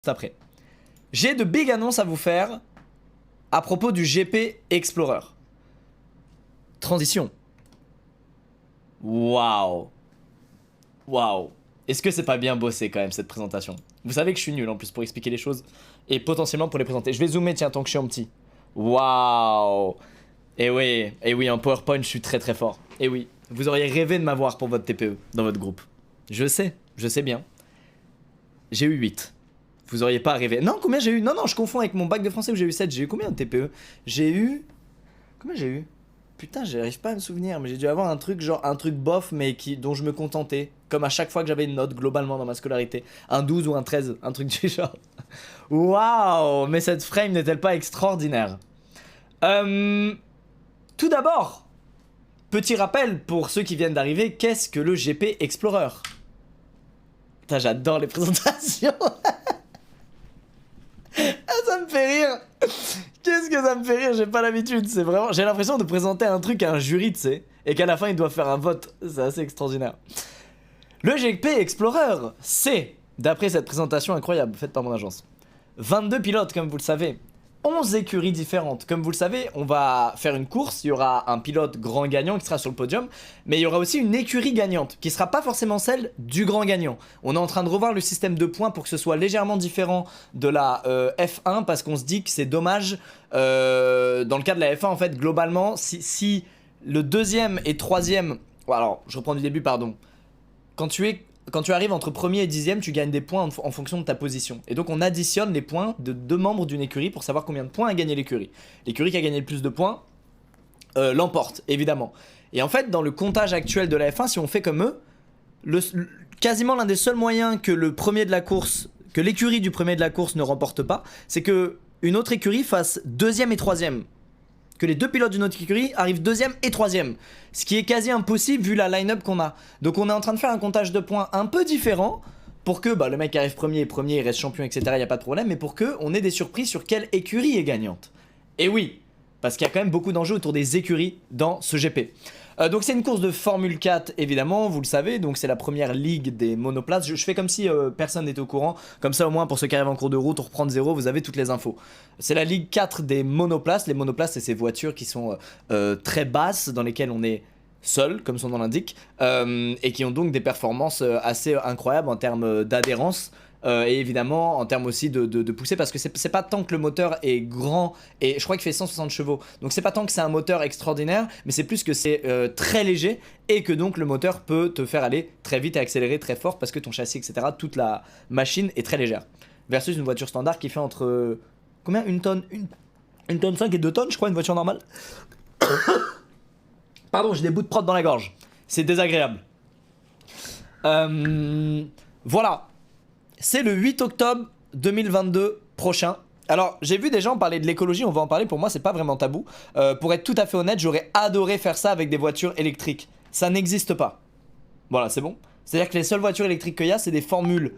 après. J'ai de big annonces à vous faire à propos du GP Explorer. Transition. Waouh. Waouh. Est-ce que c'est pas bien bossé quand même cette présentation? Vous savez que je suis nul en plus pour expliquer les choses et potentiellement pour les présenter. Je vais zoomer tiens tant que je suis en petit. Waouh. Et oui, en PowerPoint je suis très très fort. Et oui, vous auriez rêvé de m'avoir pour votre TPE dans votre groupe. Je sais bien. J'ai eu 8. Vous auriez pas rêvé. Non, combien j'ai eu? Non, je confonds avec mon bac de français où j'ai eu 7. J'ai eu combien de TPE? J'ai eu... Combien j'ai eu? Putain, j'arrive pas à me souvenir, mais j'ai dû avoir un truc genre un truc bof, mais dont je me contentais. Comme à chaque fois que j'avais une note globalement dans ma scolarité. Un 12 ou un 13, un truc du genre. Waouh, mais cette frame n'est-elle pas extraordinaire? Tout d'abord, petit rappel pour ceux qui viennent d'arriver, qu'est-ce que le GP Explorer? Putain, j'adore les présentations. Ah, ça me fait rire. Qu'est-ce que ça me fait rire, j'ai pas l'habitude, c'est vraiment... J'ai l'impression de présenter un truc à un jury, tu sais, et qu'à la fin, ils doivent faire un vote. C'est assez extraordinaire. Le GP Explorer, c'est, d'après cette présentation incroyable faite par mon agence, 22 pilotes, comme vous le savez, 11 écuries différentes. Comme vous le savez, on va faire une course, il y aura un pilote grand gagnant qui sera sur le podium, mais il y aura aussi une écurie gagnante, qui sera pas forcément celle du grand gagnant. On est en train de revoir le système de points pour que ce soit légèrement différent de la F1, parce qu'on se dit que c'est dommage, dans le cas de la F1, en fait, globalement, si le deuxième et troisième... Alors, je reprends du début, pardon. Quand tu arrives entre premier et dixième, tu gagnes des points en fonction de ta position. Et donc on additionne les points de deux membres d'une écurie pour savoir combien de points a gagné l'écurie. L'écurie qui a gagné le plus de points l'emporte, évidemment. Et en fait, dans le comptage actuel de la F1, si on fait comme eux, quasiment l'un des seuls moyens que le premier de la course, que l'écurie du premier de la course ne remporte pas, c'est que une autre écurie fasse deuxième et troisième. Que les deux pilotes d'une autre écurie arrivent deuxième et troisième. Ce qui est quasi impossible vu la line-up qu'on a. Donc on est en train de faire un comptage de points un peu différent pour que le mec qui arrive premier, il reste champion, etc. Il n'y a pas de problème. Mais pour que on ait des surprises sur quelle écurie est gagnante. Et oui, parce qu'il y a quand même beaucoup d'enjeux autour des écuries dans ce GP. Donc c'est une course de Formule 4 évidemment, vous le savez, donc c'est la première ligue des monoplaces. Je fais comme si personne n'était au courant, comme ça au moins pour ceux qui arrivent en cours de route, on reprend de zéro, vous avez toutes les infos. C'est la ligue 4 des monoplaces, les monoplaces c'est ces voitures qui sont très basses, dans lesquelles on est seul, comme son nom l'indique, et qui ont donc des performances assez incroyables en termes d'adhérence. Et évidemment en termes aussi de poussée, parce que c'est pas tant que le moteur est grand, et je crois qu'il fait 160 chevaux, donc c'est pas tant que c'est un moteur extraordinaire, mais c'est plus que c'est très léger, et que donc le moteur peut te faire aller très vite et accélérer très fort, parce que ton châssis etc, toute la machine est très légère, versus une voiture standard qui fait entre combien, une tonne 5 et 2 tonnes je crois, une voiture normale. Pardon, j'ai des bouts de prod dans la gorge, c'est désagréable. Voilà. C'est le 8 octobre 2022 prochain. Alors, j'ai vu des gens parler de l'écologie, on va en parler, pour moi c'est pas vraiment tabou. Pour être tout à fait honnête, j'aurais adoré faire ça avec des voitures électriques. Ça n'existe pas. Voilà, c'est bon. C'est-à-dire que les seules voitures électriques qu'il y a, c'est des Formule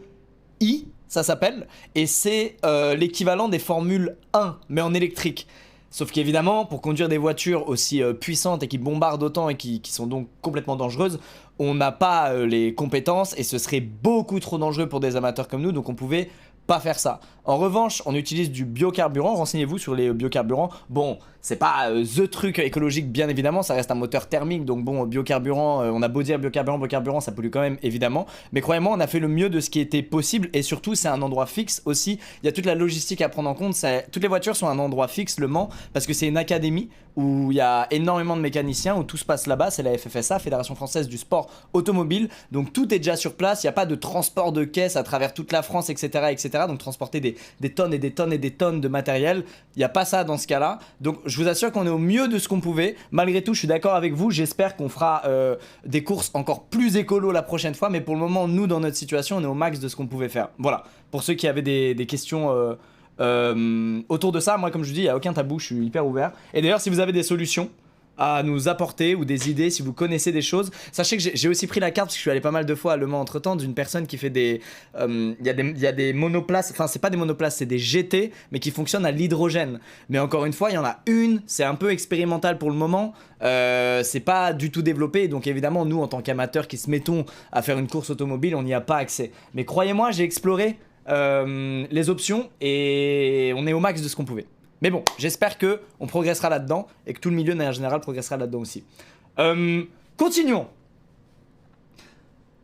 I, ça s'appelle, et c'est l'équivalent des Formule 1, mais en électrique. Sauf qu'évidemment, pour conduire des voitures aussi puissantes et qui bombardent autant et qui sont donc complètement dangereuses, on n'a pas les compétences et ce serait beaucoup trop dangereux pour des amateurs comme nous, donc on pouvait pas faire ça. En revanche, on utilise du biocarburant, renseignez-vous sur les biocarburants. Bon, c'est pas the truc écologique bien évidemment, ça reste un moteur thermique, donc bon, biocarburant, on a beau dire biocarburant, ça pollue quand même évidemment. Mais croyez-moi, on a fait le mieux de ce qui était possible et surtout c'est un endroit fixe aussi. Il y a toute la logistique à prendre en compte, toutes les voitures sont à un endroit fixe, Le Mans, parce que c'est une académie où il y a énormément de mécaniciens, où tout se passe là-bas, c'est la FFSA, Fédération Française du Sport Automobile, donc tout est déjà sur place, il n'y a pas de transport de caisses à travers toute la France, etc. Donc transporter des tonnes et des tonnes et des tonnes de matériel, il n'y a pas ça dans ce cas-là. Donc je vous assure qu'on est au mieux de ce qu'on pouvait. Malgré tout, je suis d'accord avec vous, j'espère qu'on fera des courses encore plus écolo la prochaine fois, mais pour le moment, nous, dans notre situation, on est au max de ce qu'on pouvait faire. Voilà, pour ceux qui avaient des questions... autour de ça, moi comme je vous dis, il n'y a aucun tabou, je suis hyper ouvert. Et d'ailleurs, si vous avez des solutions à nous apporter ou des idées, si vous connaissez des choses, sachez que j'ai aussi pris la carte, parce que je suis allé pas mal de fois à Le Mans entre temps, d'une personne qui fait des... Il y a des monoplaces, enfin c'est pas des monoplaces, c'est des GT, mais qui fonctionnent à l'hydrogène. Mais encore une fois, il y en a une, c'est un peu expérimental pour le moment, c'est pas du tout développé, donc évidemment nous en tant qu'amateurs qui se mettons à faire une course automobile, on n'y a pas accès. Mais croyez-moi, j'ai exploré les options et on est au max de ce qu'on pouvait. Mais bon, j'espère que on progressera là-dedans et que tout le milieu en général progressera là-dedans aussi. Continuons.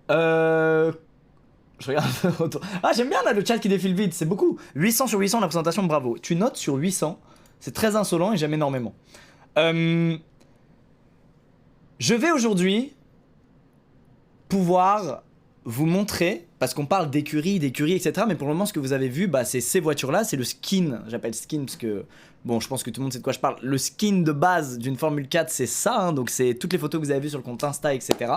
Je regarde un peu autour. Ah, j'aime bien là le chat qui défile vite, c'est beaucoup. 800 sur 800 la présentation, bravo. Tu notes sur 800, c'est très insolent et j'aime énormément. Je vais aujourd'hui pouvoir vous montrer, parce qu'on parle d'écurie, etc. Mais pour le moment, ce que vous avez vu, bah, c'est ces voitures-là, c'est le skin. J'appelle skin parce que, bon, je pense que tout le monde sait de quoi je parle. Le skin de base d'une Formule 4, c'est ça, hein, donc c'est toutes les photos que vous avez vues sur le compte Insta, etc.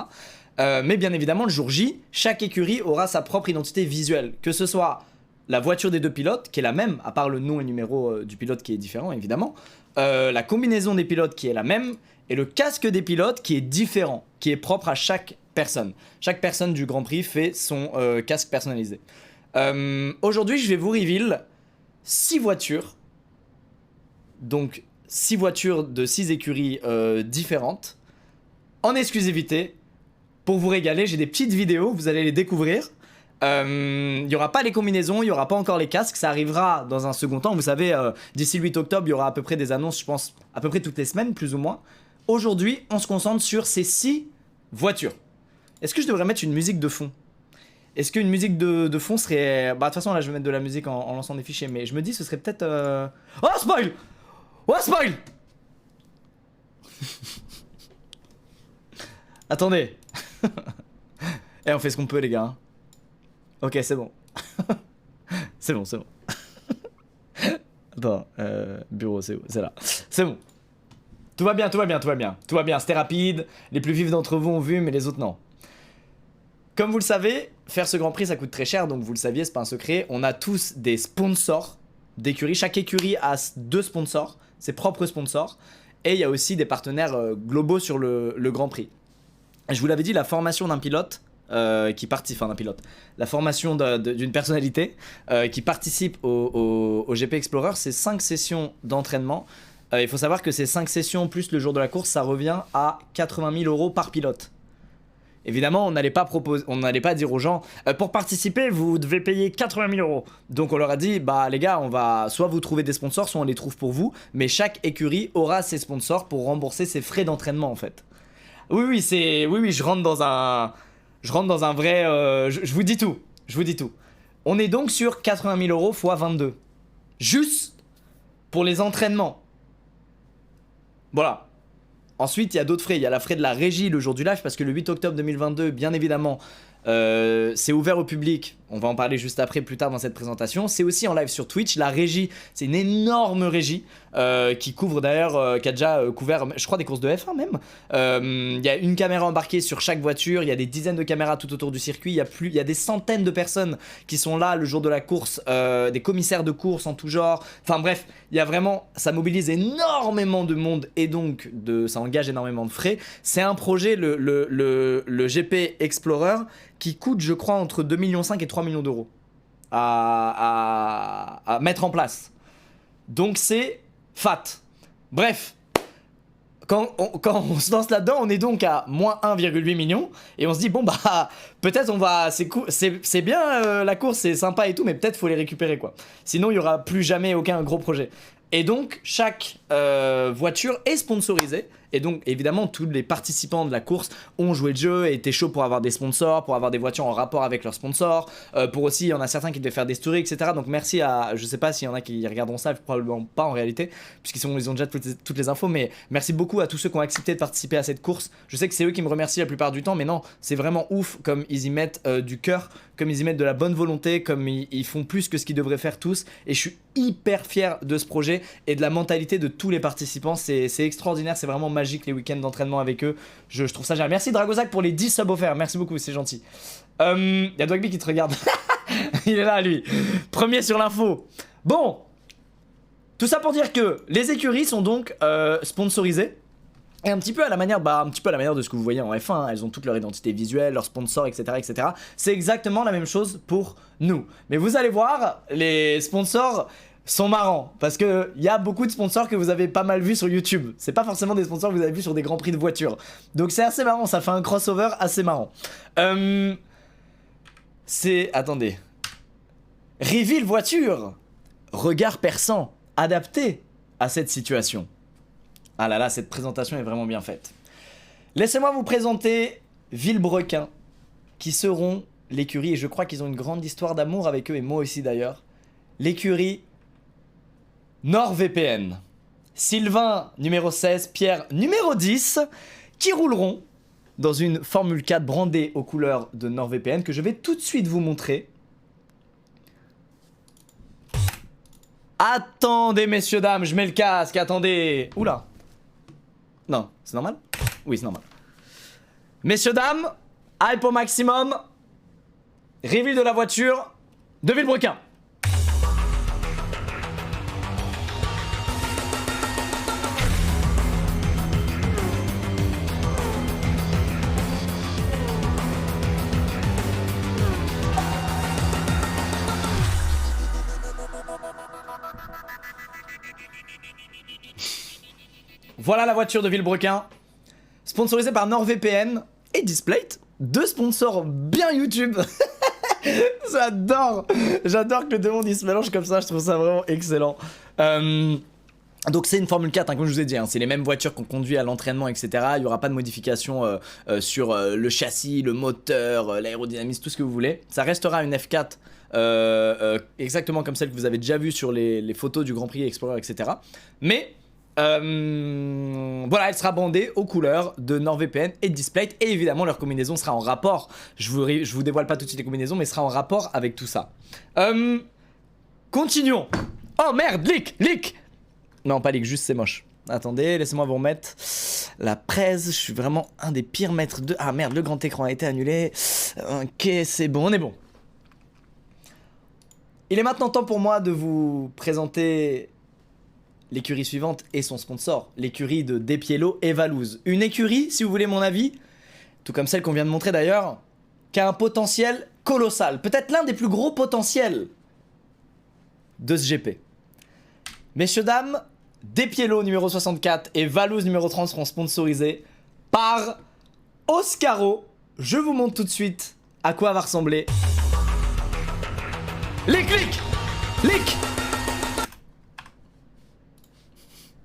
Mais bien évidemment, le jour J, chaque écurie aura sa propre identité visuelle. Que ce soit la voiture des deux pilotes, qui est la même, à part le nom et le numéro du pilote qui est différent, évidemment. La combinaison des pilotes qui est la même. Et le casque des pilotes qui est différent, qui est propre à chaque personne. Chaque personne du Grand Prix fait son casque personnalisé. Aujourd'hui, je vais vous reveal 6 voitures. Donc, 6 voitures de 6 écuries différentes. En exclusivité. Pour vous régaler, j'ai des petites vidéos, vous allez les découvrir. Il n'y aura pas les combinaisons, il n'y aura pas encore les casques, ça arrivera dans un second temps. Vous savez, d'ici le 8 octobre, il y aura à peu près des annonces, je pense, à peu près toutes les semaines, plus ou moins. Aujourd'hui, on se concentre sur ces 6 voitures. Est-ce que je devrais mettre une musique de fond? Est-ce qu'une musique de fond serait... Bah de toute façon là je vais mettre de la musique en lançant des fichiers, mais je me dis ce serait peut-être... Oh spoil! Oh spoil! Attendez. Eh on fait ce qu'on peut les gars. Ok c'est bon. C'est bon, c'est bon. Attends, bureau c'est où? C'est là. C'est bon. Tout va bien, tout va bien, tout va bien. Tout va bien, c'était rapide. Les plus vifs d'entre vous ont vu, mais les autres non. Comme vous le savez, faire ce Grand Prix ça coûte très cher, donc vous le saviez, c'est pas un secret. On a tous des sponsors d'écurie. Chaque écurie a 2 sponsors, ses propres sponsors. Et il y a aussi des partenaires globaux sur le Grand Prix. Je vous l'avais dit, la formation d'un pilote qui participe, enfin d'un pilote, la formation d'une personnalité qui participe au GP Explorer, c'est 5 sessions d'entraînement. Il faut savoir que ces 5 sessions plus le jour de la course, ça revient à 80 000 € par pilote. Évidemment, on n'allait pas dire aux gens pour participer, vous devez payer 80 000 €. Donc on leur a dit, bah les gars, on va soit vous trouver des sponsors, soit on les trouve pour vous. Mais chaque écurie aura ses sponsors pour rembourser ses frais d'entraînement en fait. Oui, je rentre dans un vrai. Je vous dis tout, On est donc sur 80 000 € x 22, juste pour les entraînements. Voilà. Ensuite, il y a d'autres frais. Il y a la frais de la régie le jour du live, parce que le 8 octobre 2022, bien évidemment, c'est ouvert au public. On va en parler juste après, plus tard dans cette présentation. C'est aussi en live sur Twitch. La régie, c'est une énorme régie qui couvre d'ailleurs, qui a déjà couvert, je crois, des courses de F1 même. Il y a une caméra embarquée sur chaque voiture. Il y a des dizaines de caméras tout autour du circuit. Il y a des centaines de personnes qui sont là le jour de la course, des commissaires de course en tout genre. Enfin bref, il y a vraiment, ça mobilise énormément de monde et donc ça engage énormément de frais. C'est un projet, le GP Explorer, qui coûte, je crois, entre 2,5 millions et 3 millions d'euros à mettre en place. Donc c'est fat. Bref, quand on se lance là-dedans, on est donc à moins 1,8 million et on se dit bon bah peut-être on va, c'est bien la course, c'est sympa et tout, mais peut-être faut les récupérer quoi. Sinon il y aura plus jamais aucun gros projet. Et donc chaque voiture est sponsorisée. Et donc évidemment tous les participants de la course ont joué le jeu et étaient chauds pour avoir des sponsors, pour avoir des voitures en rapport avec leurs sponsors, pour aussi, il y en a certains qui devaient faire des stories, etc. Donc merci à, je sais pas s'il y en a qui regarderont ça, probablement pas en réalité, puisqu'ils ont déjà toutes les infos, mais merci beaucoup à tous ceux qui ont accepté de participer à cette course. Je sais que c'est eux qui me remercient la plupart du temps, mais non, c'est vraiment ouf comme ils y mettent du cœur, comme ils y mettent de la bonne volonté, comme ils font plus que ce qu'ils devraient faire tous, et je suis hyper fier de ce projet et de la mentalité de tous les participants. C'est extraordinaire, c'est vraiment magique les week-ends d'entraînement avec eux. Je trouve ça génial. Merci Dragozak pour les 10 subs offerts, merci beaucoup, c'est gentil. Y a Dogby qui te regarde. Il est là lui, premier sur l'info. Bon, tout ça pour dire que les écuries sont donc sponsorisées. Et un petit peu à la manière, de ce que vous voyez en F1, hein. Elles ont toute leur identité visuelle, leurs sponsors, etc., etc. C'est exactement la même chose pour nous. Mais vous allez voir, les sponsors sont marrants, parce que il y a beaucoup de sponsors que vous avez pas mal vus sur YouTube. C'est pas forcément des sponsors que vous avez vus sur des grands prix de voitures. Donc c'est assez marrant, ça fait un crossover assez marrant. Attendez. Reveal voiture. Regard perçant, adapté à cette situation. Ah là là, cette présentation est vraiment bien faite. Laissez-moi vous présenter Villebrequin, qui seront l'écurie, et je crois qu'ils ont une grande histoire d'amour avec eux, et moi aussi d'ailleurs. L'écurie NordVPN. Sylvain, numéro 16, Pierre, numéro 10, qui rouleront dans une Formule 4 brandée aux couleurs de NordVPN, que je vais tout de suite vous montrer. Attendez, messieurs, dames, je mets le casque, attendez. Oula. Non, c'est normal? Oui, c'est normal. Messieurs, dames, hype au maximum. Reveal de la voiture de Villebrequin. Voilà la voiture de Villebrequin, sponsorisée par NordVPN et Displate, deux sponsors bien YouTube. J'adore que le deux mondes se mélangent comme ça, je trouve ça vraiment excellent. Donc c'est une Formule 4, hein, comme je vous ai dit, hein, c'est les mêmes voitures qu'on conduit à l'entraînement, etc. Il n'y aura pas de modification sur le châssis, le moteur, l'aérodynamisme, tout ce que vous voulez. Ça restera une F4 exactement comme celle que vous avez déjà vue sur les photos du Grand Prix Explorer, etc. Mais voilà, elle sera bandée aux couleurs de NordVPN et Displate, et évidemment leur combinaison sera en rapport. Je vous dévoile pas tout de suite les combinaisons, mais sera en rapport avec tout ça. Continuons. Oh merde, leak. Non, pas leak, juste c'est moche. Attendez, laissez-moi vous remettre la presse. Je suis vraiment un des pires maîtres de... Ah merde, le grand écran a été annulé. Ok, c'est bon, on est bon. Il est maintenant temps pour moi de vous présenter l'écurie suivante et son sponsor, l'écurie de Despiello et Valouz. Une écurie, si vous voulez mon avis, tout comme celle qu'on vient de montrer d'ailleurs, qui a un potentiel colossal. Peut-être l'un des plus gros potentiels de ce GP. Messieurs, dames, Despiello numéro 64 et Valouz numéro 30 seront sponsorisés par Oscaro. Je vous montre tout de suite à quoi va ressembler. Les clics.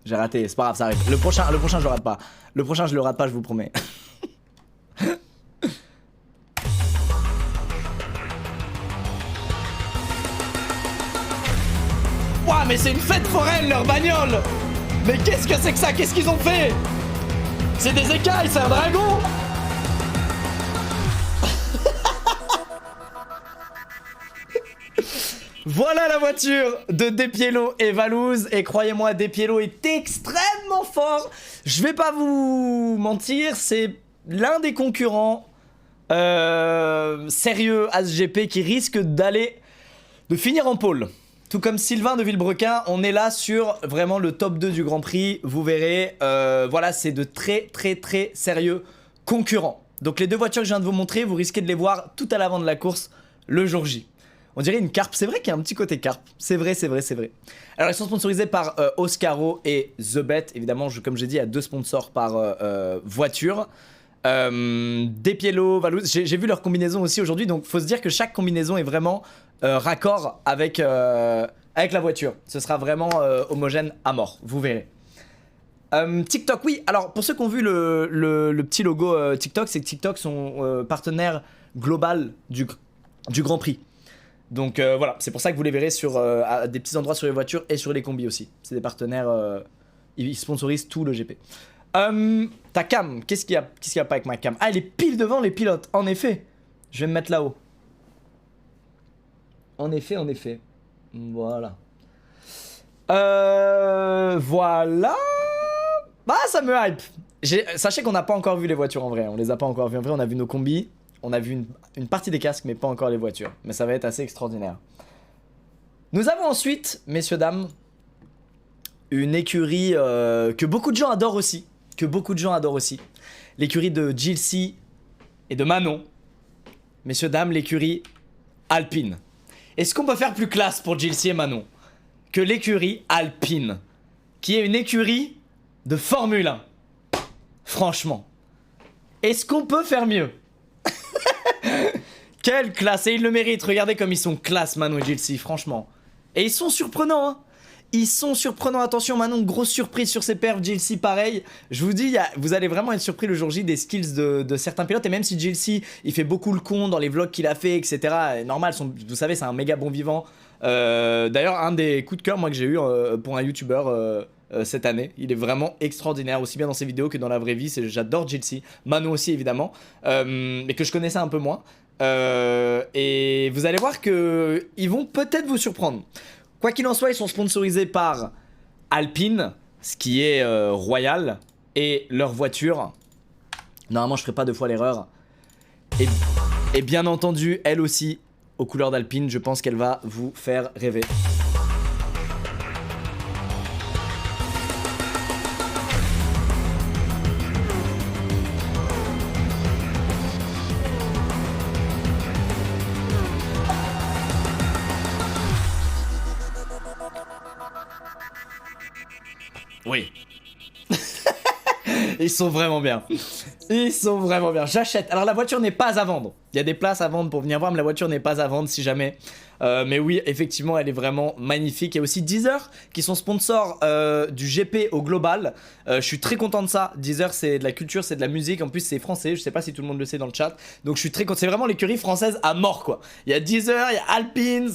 J'ai raté, c'est pas grave, ça arrive. Le prochain je le rate pas. Le prochain je le rate pas, je vous promets. Ouah, mais c'est une fête foraine leur bagnole. Mais qu'est-ce que c'est que ça? Qu'est-ce qu'ils ont fait? C'est des écailles, c'est un dragon. Voilà la voiture de Despiello et Valouz, et croyez-moi, Despiello est extrêmement fort. Je vais pas vous mentir, c'est l'un des concurrents sérieux à ce GP qui risque de finir en pôle. Tout comme Sylvain de Villebrequin, on est là sur vraiment le top 2 du Grand Prix, vous verrez, voilà, c'est de très sérieux concurrents. Donc les deux voitures que je viens de vous montrer, vous risquez de les voir tout à l'avant de la course le jour J. On dirait une carpe, c'est vrai qu'il y a un petit côté carpe, c'est vrai. Alors ils sont sponsorisés par Oscaro et The Bet, évidemment, comme j'ai dit, il y a deux sponsors par voiture. Despiello, Valouz, j'ai vu leur combinaison aussi aujourd'hui, donc faut se dire que chaque combinaison est vraiment raccord avec la voiture. Ce sera vraiment homogène à mort, vous verrez. TikTok, oui, alors pour ceux qui ont vu le petit logo TikTok, c'est que TikTok sont partenaires global du Grand Prix. Donc voilà, c'est pour ça que vous les verrez sur à des petits endroits sur les voitures et sur les combis aussi. C'est des partenaires, ils sponsorisent tout le GP. Ta cam, qu'est-ce qu'il y a pas avec ma cam? Ah, elle est pile devant les pilotes, en effet. Je vais me mettre là-haut. En effet. Voilà. Voilà. Bah, ça me hype. Sachez qu'on n'a pas encore vu les voitures en vrai. On les a pas encore vues en vrai, on a vu nos combis. On a vu une partie des casques, mais pas encore les voitures. Mais ça va être assez extraordinaire. Nous avons ensuite, messieurs, dames, une écurie que beaucoup de gens adorent aussi. L'écurie de Gilles et de Manon. Messieurs, dames, l'écurie Alpine. Est-ce qu'on peut faire plus classe pour Gilles et Manon que l'écurie Alpine, qui est une écurie de Formule 1? Franchement, est-ce qu'on peut faire mieux? Quelle classe, et ils le méritent. Regardez comme ils sont classe, Manon et JLC, franchement. Et ils sont surprenants, hein. Ils sont surprenants, attention Manon, grosse surprise sur ses perfs, JLC pareil. Je vous dis, vous allez vraiment être surpris le jour J des skills de certains pilotes. Et même si JLC, il fait beaucoup le con dans les vlogs qu'il a fait, etc. Normal, vous savez, c'est un méga bon vivant. D'ailleurs, un des coups de cœur moi que j'ai eu pour un youtubeur cette année. Il est vraiment extraordinaire, aussi bien dans ses vidéos que dans la vraie vie. J'adore JLC, Manon aussi évidemment, mais que je connaissais un peu moins. Et vous allez voir que ils vont peut-être vous surprendre. Quoi qu'il en soit, ils sont sponsorisés par Alpine, ce qui est royal, et leur voiture, normalement je ferai pas deux fois l'erreur, et bien entendu, elle aussi, aux couleurs d'Alpine, je pense qu'elle va vous faire rêver. Oui. Ils sont vraiment bien. Ils sont vraiment bien. J'achète. Alors la voiture n'est pas à vendre. Il y a des places à vendre pour venir voir, mais la voiture n'est pas à vendre si jamais. Mais oui, effectivement, elle est vraiment magnifique. Il y a aussi Deezer qui sont sponsors du GP au global. Je suis très content de ça. Deezer, c'est de la culture, c'est de la musique. En plus, c'est français. Je sais pas si tout le monde le sait dans le chat. Donc je suis très content. C'est vraiment l'écurie française à mort, quoi. Il y a Deezer, il y a Alpine.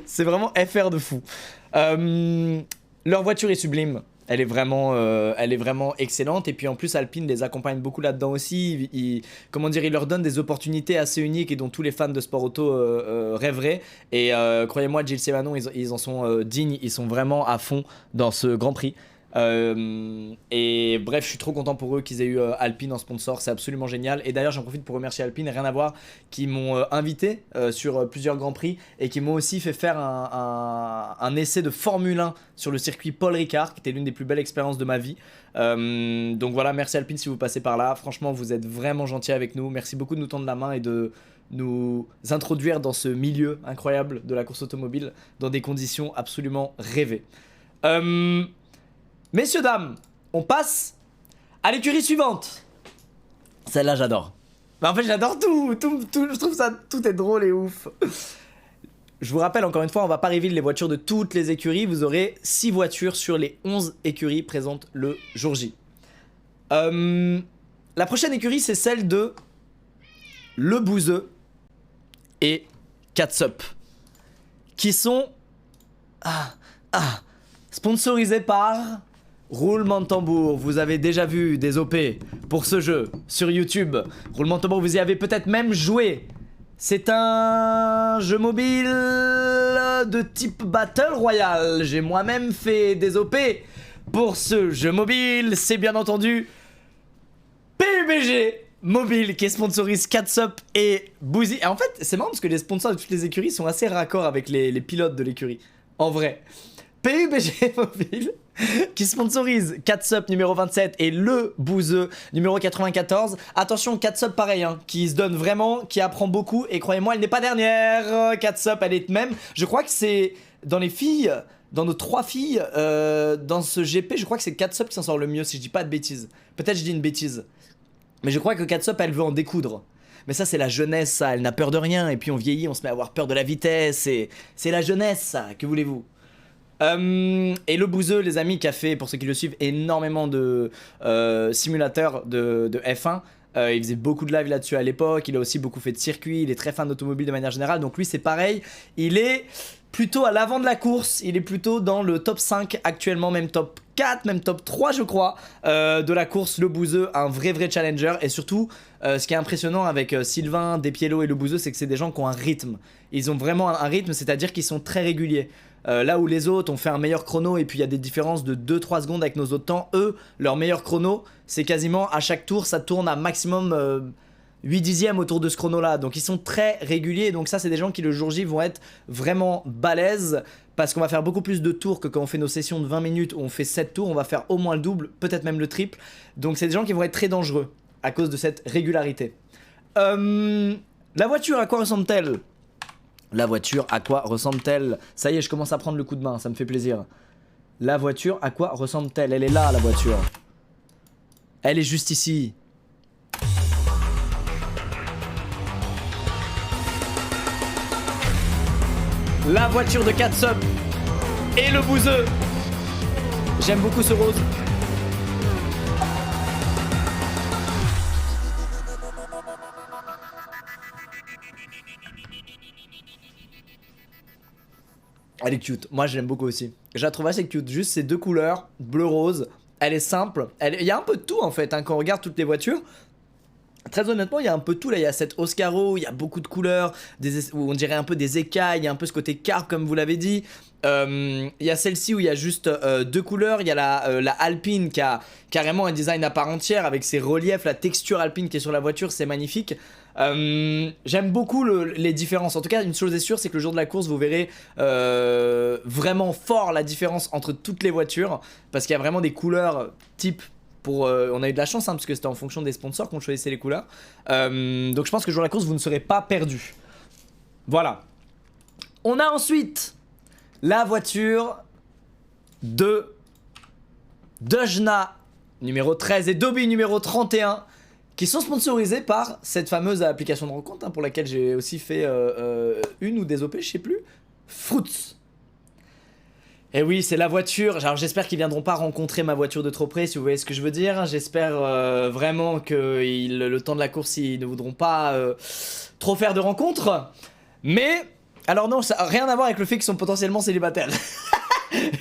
C'est vraiment FR de fou. Leur voiture est sublime. Elle est vraiment excellente. Et puis en plus, Alpine les accompagne beaucoup là-dedans aussi. Comment dire, il leur donne des opportunités assez uniques et dont tous les fans de sport auto rêveraient. Et croyez-moi, JLC et Manon, ils en sont dignes. Ils sont vraiment à fond dans ce Grand Prix. Et bref, je suis trop content pour eux qu'ils aient eu Alpine en sponsor, c'est absolument génial. Et d'ailleurs, j'en profite pour remercier Alpine, rien à voir, qui m'ont invité sur plusieurs Grands Prix et qui m'ont aussi fait faire un essai de Formule 1 sur le circuit Paul Ricard, qui était l'une des plus belles expériences de ma vie. Donc voilà, merci Alpine si vous passez par là. Franchement, vous êtes vraiment gentils avec nous. Merci beaucoup de nous tendre la main et de nous introduire dans ce milieu incroyable de la course automobile dans des conditions absolument rêvées. Messieurs, dames, on passe à l'écurie suivante. Celle-là, j'adore. Bah, en fait, j'adore tout. Je trouve ça, tout est drôle et ouf. Je vous rappelle, encore une fois, on va pas reveal les voitures de toutes les écuries. Vous aurez 6 voitures sur les 11 écuries présentes le jour J. La prochaine écurie, c'est celle de Le Bouzeux et Catsup, qui sont sponsorisés par... Roulement de tambour, vous avez déjà vu des OP pour ce jeu sur YouTube. Roulement de tambour, vous y avez peut-être même joué. C'est un jeu mobile de type Battle Royale. J'ai moi-même fait des OP pour ce jeu mobile. C'est bien entendu PUBG Mobile qui sponsorise Catsup et Boozy. Et en fait, c'est marrant parce que les sponsors de toutes les écuries sont assez raccords avec les pilotes de l'écurie. En vrai. PUBG Mobile qui sponsorise Catsup numéro 27 et Le Bouzeux numéro 94. Attention, Catsup pareil, hein, qui se donne vraiment, qui apprend beaucoup. Et croyez-moi, elle n'est pas dernière. Catsup, elle est même. Je crois que c'est dans les filles, dans nos 3 filles, dans ce GP, je crois que c'est Catsup qui s'en sort le mieux, si je dis pas de bêtises. Peut-être je dis une bêtise. Mais je crois que Catsup, elle veut en découdre. Mais ça, c'est la jeunesse, ça. Elle n'a peur de rien. Et puis on vieillit, on se met à avoir peur de la vitesse. Et c'est la jeunesse, ça. Que voulez-vous? Et Le Bouzeux, les amis, qui a fait, pour ceux qui le suivent, énormément de simulateurs de F1. Il faisait beaucoup de live là-dessus à l'époque. Il a aussi beaucoup fait de circuits. Il est très fan d'automobile de manière générale. Donc lui, c'est pareil. Il est plutôt à l'avant de la course. Il est plutôt dans le top 5 actuellement, même top 4, même top 3 je crois, de la course. Le Bouzeux, un vrai challenger. Et surtout, ce qui est impressionnant avec Sylvain, Despiello et Le Bouzeux, c'est que c'est des gens qui ont un rythme. Ils ont vraiment un rythme, c'est-à-dire qu'ils sont très réguliers. Là où les autres ont fait un meilleur chrono et puis il y a des différences de 2-3 secondes avec nos autres temps, eux, leur meilleur chrono, c'est quasiment à chaque tour, ça tourne à maximum 8 dixièmes autour de ce chrono là. Donc ils sont très réguliers, donc ça c'est des gens qui le jour J vont être vraiment balèzes, parce qu'on va faire beaucoup plus de tours que quand on fait nos sessions de 20 minutes où on fait 7 tours, on va faire au moins le double, peut-être même le triple. Donc c'est des gens qui vont être très dangereux à cause de cette régularité. La voiture, à quoi ressemble-t-elle ? La voiture, à quoi ressemble-t-elle? Ça y est, je commence à prendre le coup de main, ça me fait plaisir. La voiture, à quoi ressemble-t-elle? Elle est là, la voiture. Elle est juste ici. La voiture de Catsup et le bouseux. J'aime beaucoup ce rose. Elle est cute, moi je l'aime beaucoup aussi. Je la trouve assez cute, juste ces deux couleurs, bleu-rose. Elle est simple, il y a un peu de tout en fait, hein, quand on regarde toutes les voitures. Très honnêtement, il y a un peu de tout là, il y a cette Oscaro, il y a beaucoup de couleurs, où on dirait un peu des écailles, il y a un peu ce côté carpe comme vous l'avez dit. Il y a celle-ci où il y a juste deux couleurs, il y a la Alpine qui a carrément un design à part entière avec ses reliefs, la texture Alpine qui est sur la voiture, c'est magnifique. J'aime beaucoup les différences. En tout cas, une chose est sûre, c'est que le jour de la course, vous verrez vraiment fort la différence entre toutes les voitures, parce qu'il y a vraiment des couleurs type. On a eu de la chance hein, parce que c'était en fonction des sponsors qu'on choisissait les couleurs. Donc je pense que le jour de la course, vous ne serez pas perdu. Voilà. On a ensuite la voiture de Dojna numéro 13 et Dobby numéro 31 qui sont sponsorisés par cette fameuse application de rencontre hein, pour laquelle j'ai aussi fait une ou des OP, je sais plus. Fruits. Et oui, c'est la voiture. Alors j'espère qu'ils viendront pas rencontrer ma voiture de trop près, si vous voyez ce que je veux dire. J'espère vraiment que le temps de la course, ils ne voudront pas trop faire de rencontres. Mais, alors non, ça n'a rien à voir avec le fait qu'ils sont potentiellement célibataires.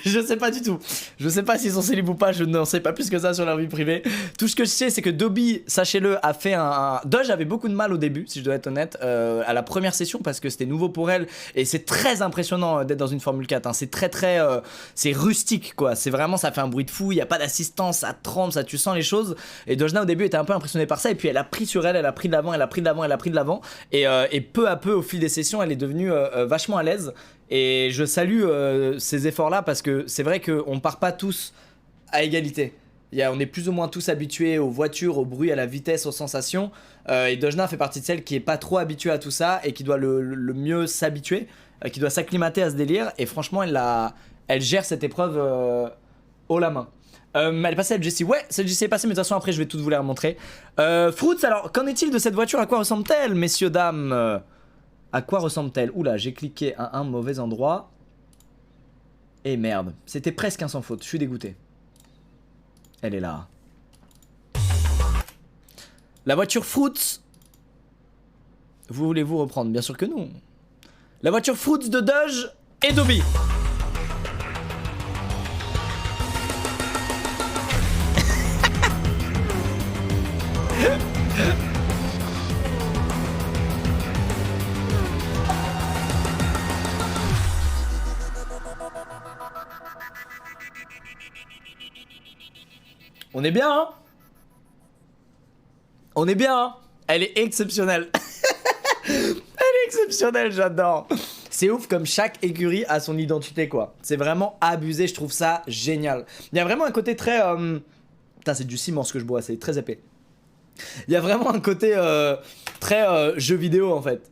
Je sais pas du tout. Je sais pas s'ils sont célib ou pas, je n'en sais pas plus que ça sur leur vie privée. Tout ce que je sais, c'est que Dobby, sachez-le, a fait Dodge avait beaucoup de mal au début, si je dois être honnête, à la première session, parce que c'était nouveau pour elle. Et c'est très impressionnant d'être dans une Formule 4. Hein. C'est très, c'est rustique, quoi. C'est vraiment, ça fait un bruit de fou, il n'y a pas d'assistance, ça tremble, ça, tu sens les choses. Et Dojna, au début, était un peu impressionnée par ça. Et puis, elle a pris sur elle, elle a pris de l'avant, elle a pris de l'avant, elle a pris de l'avant. Et peu à peu, au fil des sessions, elle est devenue vachement à l'aise. Et je salue ces efforts-là parce que c'est vrai qu'on part pas tous à égalité. On est plus ou moins tous habitués aux voitures, au bruit, à la vitesse, aux sensations. Et Dojna fait partie de celle qui est pas trop habituée à tout ça et qui doit le mieux s'habituer, qui doit s'acclimater à ce délire. Et franchement, elle gère cette épreuve haut la main. Elle est passée à Jessie. Ouais, cette Jessie est passée, mais de toute façon, après, je vais toutes vous les remontrer. Fruits, alors, qu'en est-il de cette voiture? À quoi ressemble-t-elle, messieurs, dames? À quoi ressemble-t-elle? Oula, j'ai cliqué à un mauvais endroit. Et merde, c'était presque un sans faute, je suis dégoûté. Elle est là. La voiture Fruits. Vous voulez-vous reprendre? Bien sûr que non. La voiture Fruits de Dodge et Dobby. On est bien, hein? On est bien, hein? Elle est exceptionnelle. Elle est exceptionnelle, j'adore. C'est ouf comme chaque écurie a son identité, quoi. C'est vraiment abusé, je trouve ça génial. Il y a vraiment un côté très... Putain, c'est du ciment ce que je bois, c'est très épais. Il y a vraiment un côté très jeu vidéo, en fait.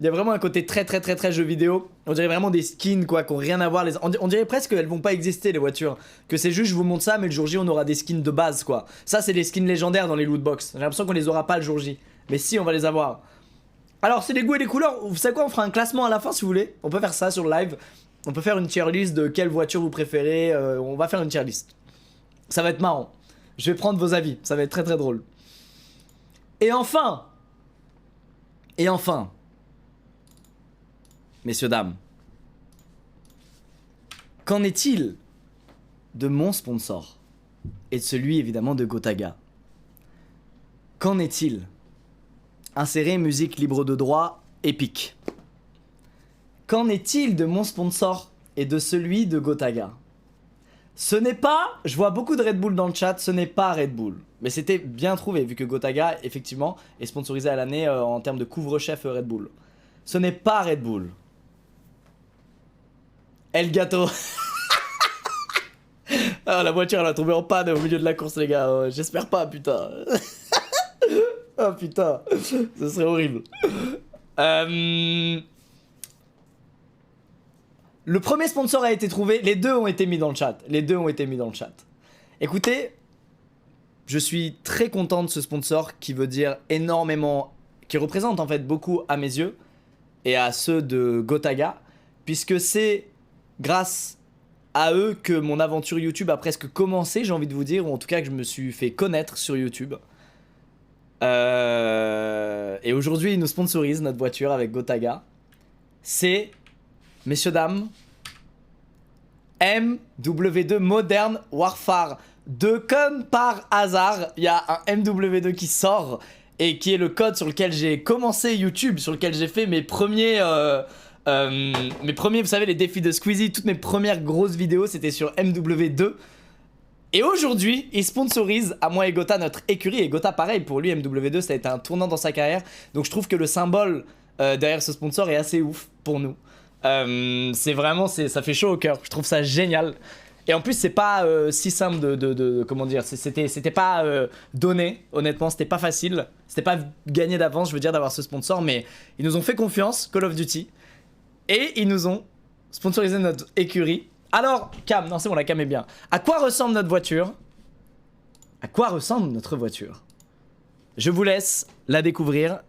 Il y a vraiment un côté très jeu vidéo. On dirait vraiment des skins quoi, qui ont rien à voir. On dirait presque qu'elles vont pas exister les voitures. Que c'est juste je vous montre ça mais le jour J on aura des skins de base quoi. Ça c'est les skins légendaires dans les lootbox. J'ai l'impression qu'on les aura pas le jour J. Mais si on va les avoir. Alors c'est les goûts et les couleurs. Vous savez quoi, on fera un classement à la fin si vous voulez. On peut faire ça sur le live. On peut faire une tier list de quelle voiture vous préférez. On va faire une tier list. Ça va être marrant. Je vais prendre vos avis. Ça va être très drôle. Et enfin. Messieurs, dames, qu'en est-il de mon sponsor et de celui évidemment de Gotaga? Qu'en est-il? Insérer musique libre de droit épique. Qu'en est-il de mon sponsor et de celui de Gotaga? Ce n'est pas, je vois beaucoup de Red Bull dans le chat, ce n'est pas Red Bull. Mais c'était bien trouvé vu que Gotaga effectivement est sponsorisé à l'année en termes de couvre-chef Red Bull. Ce n'est pas Red Bull. El-Gato. Ah, la voiture elle a tombé en panne au milieu de la course les gars. J'espère pas putain. Ah putain. Ce serait horrible. Le premier sponsor a été trouvé. Les deux ont été mis dans le chat. Écoutez, je suis très content de ce sponsor qui veut dire énormément, qui représente en fait beaucoup à mes yeux et à ceux de Gotaga. puisque c'est grâce à eux que mon aventure YouTube a presque commencé, j'ai envie de vous dire, ou en tout cas que je me suis fait connaître sur YouTube. Et aujourd'hui, ils nous sponsorisent notre voiture avec Gotaga. C'est, messieurs, dames, MW2 Modern Warfare 2. Comme par hasard, il y a un MW2 qui sort et qui est le code sur lequel j'ai commencé YouTube, sur lequel j'ai fait mes premiers, vous savez, les défis de Squeezie. Toutes mes premières grosses vidéos, c'était sur MW2. Et aujourd'hui, il sponsorise à moi et Gotha notre écurie. Et Gotha, pareil, pour lui, MW2, ça a été un tournant dans sa carrière. Donc je trouve que le symbole derrière ce sponsor est assez ouf pour nous. C'est vraiment, ça fait chaud au cœur. Je trouve ça génial. Et en plus, c'est pas si simple comment dire, c'était pas donné, honnêtement, c'était pas facile. C'était pas gagné d'avance, je veux dire, d'avoir ce sponsor. Mais ils nous ont fait confiance, Call of Duty. Et ils nous ont sponsorisé notre écurie. Alors, Cam, non c'est bon, la Cam est bien. À quoi ressemble notre voiture? À quoi ressemble notre voiture? Je vous laisse la découvrir.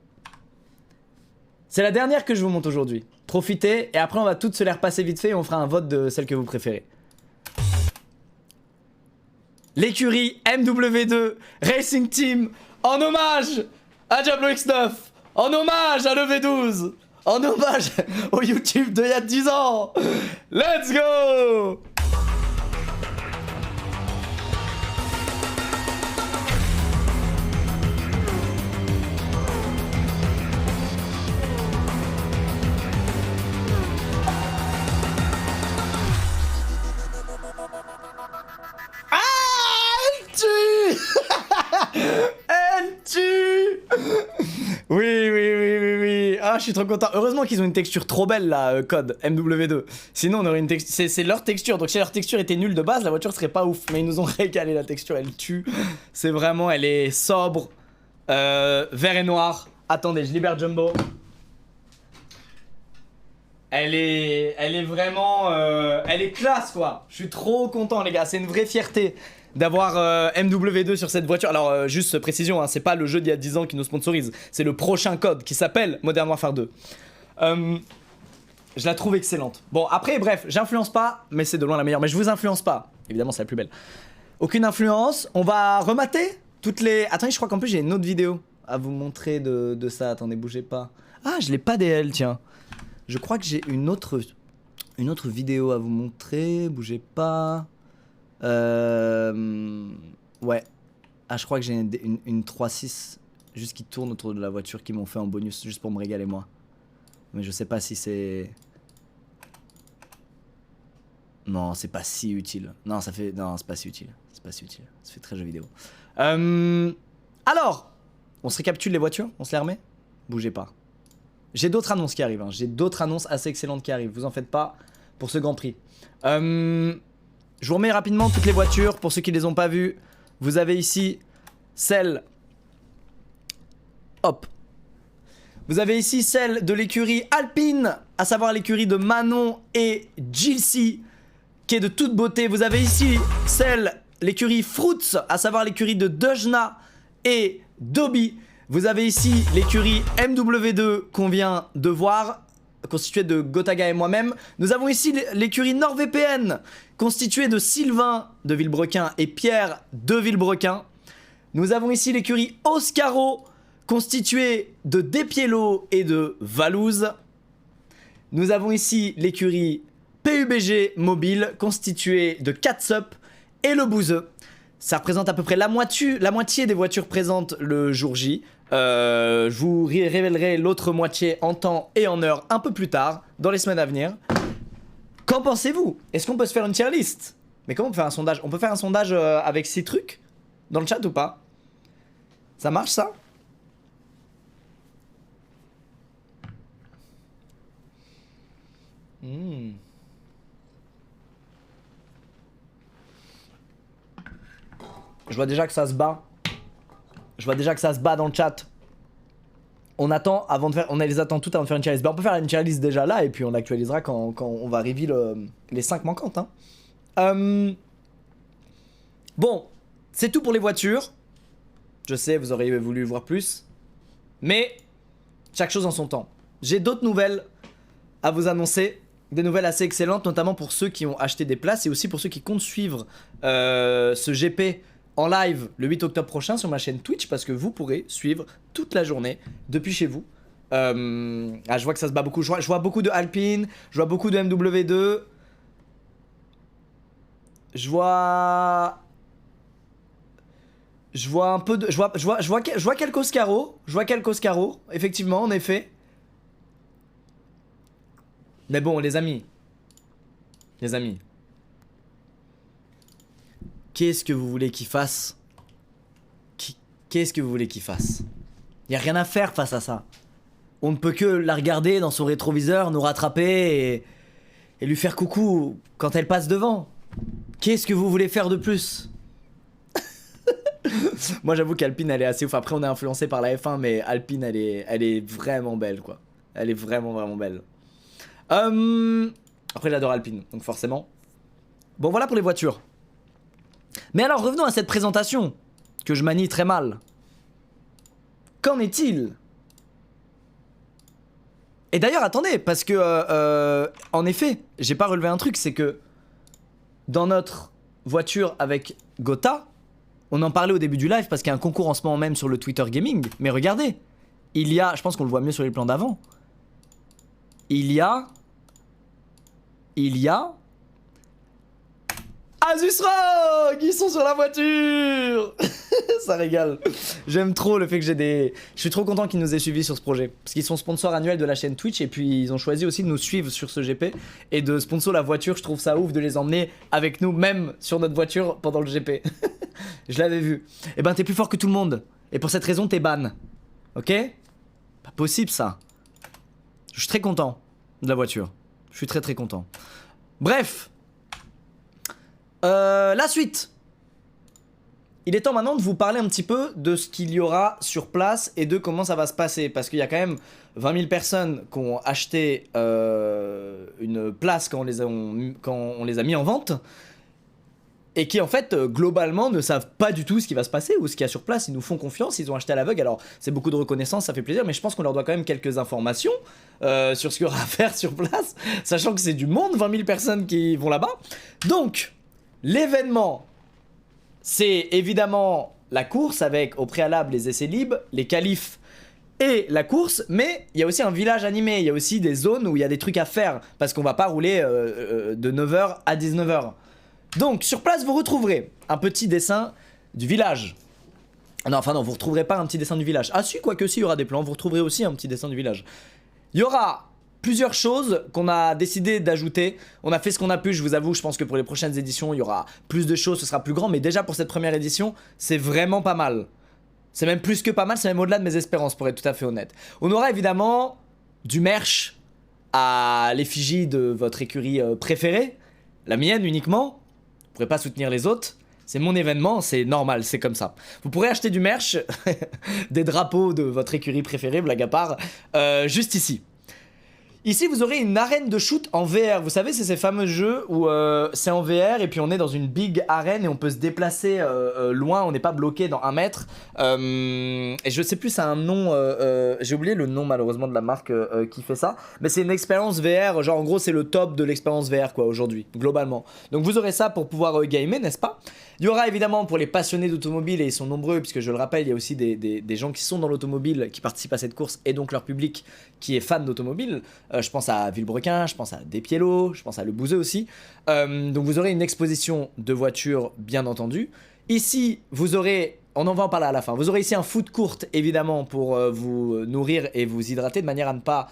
C'est la dernière que je vous montre aujourd'hui. Profitez, et après on va toutes se les repasser vite fait et on fera un vote de celle que vous préférez. L'écurie MW2 Racing Team, en hommage à Diablo X9, en hommage à l'EV12, en hommage au YouTube d'il y a 10 ans. Let's go! Ah, elle tue. Elle tue. Oui. Ah, je suis trop content. Heureusement qu'ils ont une texture trop belle là, code MW2. Sinon, on aurait une texture. C'est leur texture. Donc, si leur texture était nulle de base, la voiture serait pas ouf. Mais ils nous ont régalé la texture. Elle tue. C'est vraiment. Elle est sobre. Vert et noir. Attendez, je libère Jumbo. Elle est vraiment. Elle est classe quoi. Je suis trop content, les gars. C'est une vraie fierté d'avoir MW2 sur cette voiture. Alors juste précision, hein, c'est pas le jeu d'il y a 10 ans qui nous sponsorise, c'est le prochain code qui s'appelle Modern Warfare 2. Je la trouve excellente. Bon après bref, j'influence pas, mais c'est de loin la meilleure. Mais je vous influence pas, évidemment c'est la plus belle. Aucune influence, on va remater toutes les... Attendez, je crois qu'en plus j'ai une autre vidéo à vous montrer de ça. Attendez, bougez pas. Ah, je l'ai pas DL, tiens. Je crois que j'ai une autre vidéo à vous montrer, bougez pas. Ouais. Ah, je crois que j'ai une 3.6 juste qui tourne autour de la voiture qui m'ont fait en bonus juste pour me régaler moi. Mais je sais pas si c'est... Non, c'est pas si utile. Non, ça fait... Non, c'est pas si utile. C'est pas si utile. Ça fait très jeu vidéo. Alors, on se récapitule les voitures? On se les remet? Bougez pas. J'ai d'autres annonces qui arrivent. Hein. J'ai d'autres annonces assez excellentes qui arrivent. Vous en faites pas pour ce Grand Prix. Je vous remets rapidement toutes les voitures pour ceux qui les ont pas vues. Vous avez ici celle... Hop. Vous avez ici celle de l'écurie Alpine, à savoir l'écurie de Manon et Gilsey, qui est de toute beauté. Vous avez ici celle, l'écurie Fruits, à savoir l'écurie de Dejna et Dobby. Vous avez ici l'écurie MW2 qu'on vient de voir, constituée de Gotaga et moi-même. Nous avons ici l'écurie NordVPN, constituée de Sylvain de Villebrequin et Pierre de Villebrequin. Nous avons ici l'écurie Oscaro, constituée de Despiello et de Valouz. Nous avons ici l'écurie PUBG Mobile, constituée de Catsup et le Bouzeux. Ça représente à peu près la moitié des voitures présentes le jour J. Je vous révélerai l'autre moitié en temps et en heure un peu plus tard, dans les semaines à venir. Qu'en pensez-vous? Est-ce qu'on peut se faire une tier list? Mais comment on peut faire un sondage? On peut faire un sondage avec 6 trucs dans le chat ou pas? Ça marche ça? Je vois déjà que ça se bat. Je vois déjà que ça se bat dans le chat. On attend avant de faire... On les attend toutes avant de faire une tier list. On peut faire une tier list déjà là et puis on l'actualisera quand on va reveal les 5 manquantes. Hein. Bon, c'est tout pour les voitures. Je sais, vous auriez voulu voir plus. Mais chaque chose en son temps. J'ai d'autres nouvelles à vous annoncer. Des nouvelles assez excellentes, notamment pour ceux qui ont acheté des places et aussi pour ceux qui comptent suivre ce GP en live le 8 octobre prochain sur ma chaîne Twitch, parce que vous pourrez suivre toute la journée depuis chez vous. Je vois que ça se bat beaucoup. Je vois beaucoup de Alpine, je vois beaucoup de MW2. Je vois un peu de. Je vois quelques Oscaro. Je vois quelques Oscaro, effectivement, en effet. Mais bon, les amis. Les amis. Qu'est-ce que vous voulez qu'il fasse? Qu'est-ce que vous voulez qu'il fasse? Y a rien à faire face à ça. On ne peut que la regarder dans son rétroviseur, nous rattraper et lui faire coucou quand elle passe devant. Qu'est-ce que vous voulez faire de plus? Moi j'avoue qu'Alpine elle est assez ouf. Après on est influencé par la F1, mais Alpine elle est vraiment belle quoi. Elle est vraiment belle. Après j'adore Alpine, donc forcément. Bon voilà pour les voitures. Mais alors revenons à cette présentation que je manie très mal. Qu'en est-il? Et d'ailleurs attendez, parce que en effet, j'ai pas relevé un truc, c'est que dans notre voiture avec Gotha, on en parlait au début du live parce qu'il y a un concours en ce moment même sur le Twitter Gaming. Mais regardez, il y a, je pense qu'on le voit mieux sur les plans d'avant. Il y a Asus ROG, ils sont sur la voiture. Ça régale. J'aime trop le fait que j'ai des... Je suis trop content qu'ils nous aient suivis sur ce projet. Parce qu'ils sont sponsors annuels de la chaîne Twitch. Et puis ils ont choisi aussi de nous suivre sur ce GP. Et de sponsor la voiture, je trouve ça ouf de les emmener avec nous, même sur notre voiture pendant le GP. Je l'avais vu. Eh ben t'es plus fort que tout le monde. Et pour cette raison t'es ban. Ok? Pas possible ça. Je suis très content de la voiture. Je suis très content. Bref. La suite. Il est temps maintenant de vous parler un petit peu de ce qu'il y aura sur place et de comment ça va se passer. Parce qu'il y a quand même 20 000 personnes qui ont acheté une place quand on les a mis en vente. Et qui en fait globalement ne savent pas du tout ce qui va se passer ou ce qu'il y a sur place. Ils nous font confiance, ils ont acheté à l'aveugle. Alors c'est beaucoup de reconnaissance, ça fait plaisir. Mais je pense qu'on leur doit quand même quelques informations sur ce qu'il y aura à faire sur place. Sachant que c'est du monde, 20 000 personnes qui vont là-bas. Donc l'événement, c'est évidemment la course avec au préalable les essais libres, les qualifs et la course. Mais il y a aussi un village animé, il y a aussi des zones où il y a des trucs à faire. Parce qu'on va pas rouler de 9h à 19h. Donc sur place vous retrouverez un petit dessin du village. Non, enfin non, vous retrouverez pas un petit dessin du village. Ah si, quoique si, il y aura des plans, vous retrouverez aussi un petit dessin du village. Il y aura plusieurs choses qu'on a décidé d'ajouter. On a fait ce qu'on a pu, je vous avoue, je pense que pour les prochaines éditions, il y aura plus de choses, ce sera plus grand. Mais déjà pour cette première édition, c'est vraiment pas mal. C'est même plus que pas mal, c'est même au-delà de mes espérances pour être tout à fait honnête. On aura évidemment du merch à l'effigie de votre écurie préférée. La mienne uniquement. Vous pourrez pas soutenir les autres. C'est mon événement, c'est normal, c'est comme ça. Vous pourrez acheter du merch, des drapeaux de votre écurie préférée, blague à part, juste ici. Ici, vous aurez une arène de shoot en VR. Vous savez, c'est ces fameux jeux où c'est en VR et puis on est dans une big arène et on peut se déplacer loin, on n'est pas bloqué dans 1 mètre. Et je sais plus, c'est un nom, j'ai oublié le nom malheureusement de la marque qui fait ça. Mais c'est une expérience VR, genre en gros c'est le top de l'expérience VR quoi aujourd'hui, globalement. Donc vous aurez ça pour pouvoir gamer, n'est-ce pas? Il y aura évidemment pour les passionnés d'automobile, et ils sont nombreux puisque je le rappelle, il y a aussi des gens qui sont dans l'automobile, qui participent à cette course et donc leur public qui est fan d'automobile. Je pense à Villebrequin, je pense à Despiello, je pense à Le Bouzeux aussi. Donc vous aurez une exposition de voitures bien entendu. Ici vous aurez, on en va en parler à la fin, vous aurez ici un food court évidemment pour vous nourrir et vous hydrater de manière à ne pas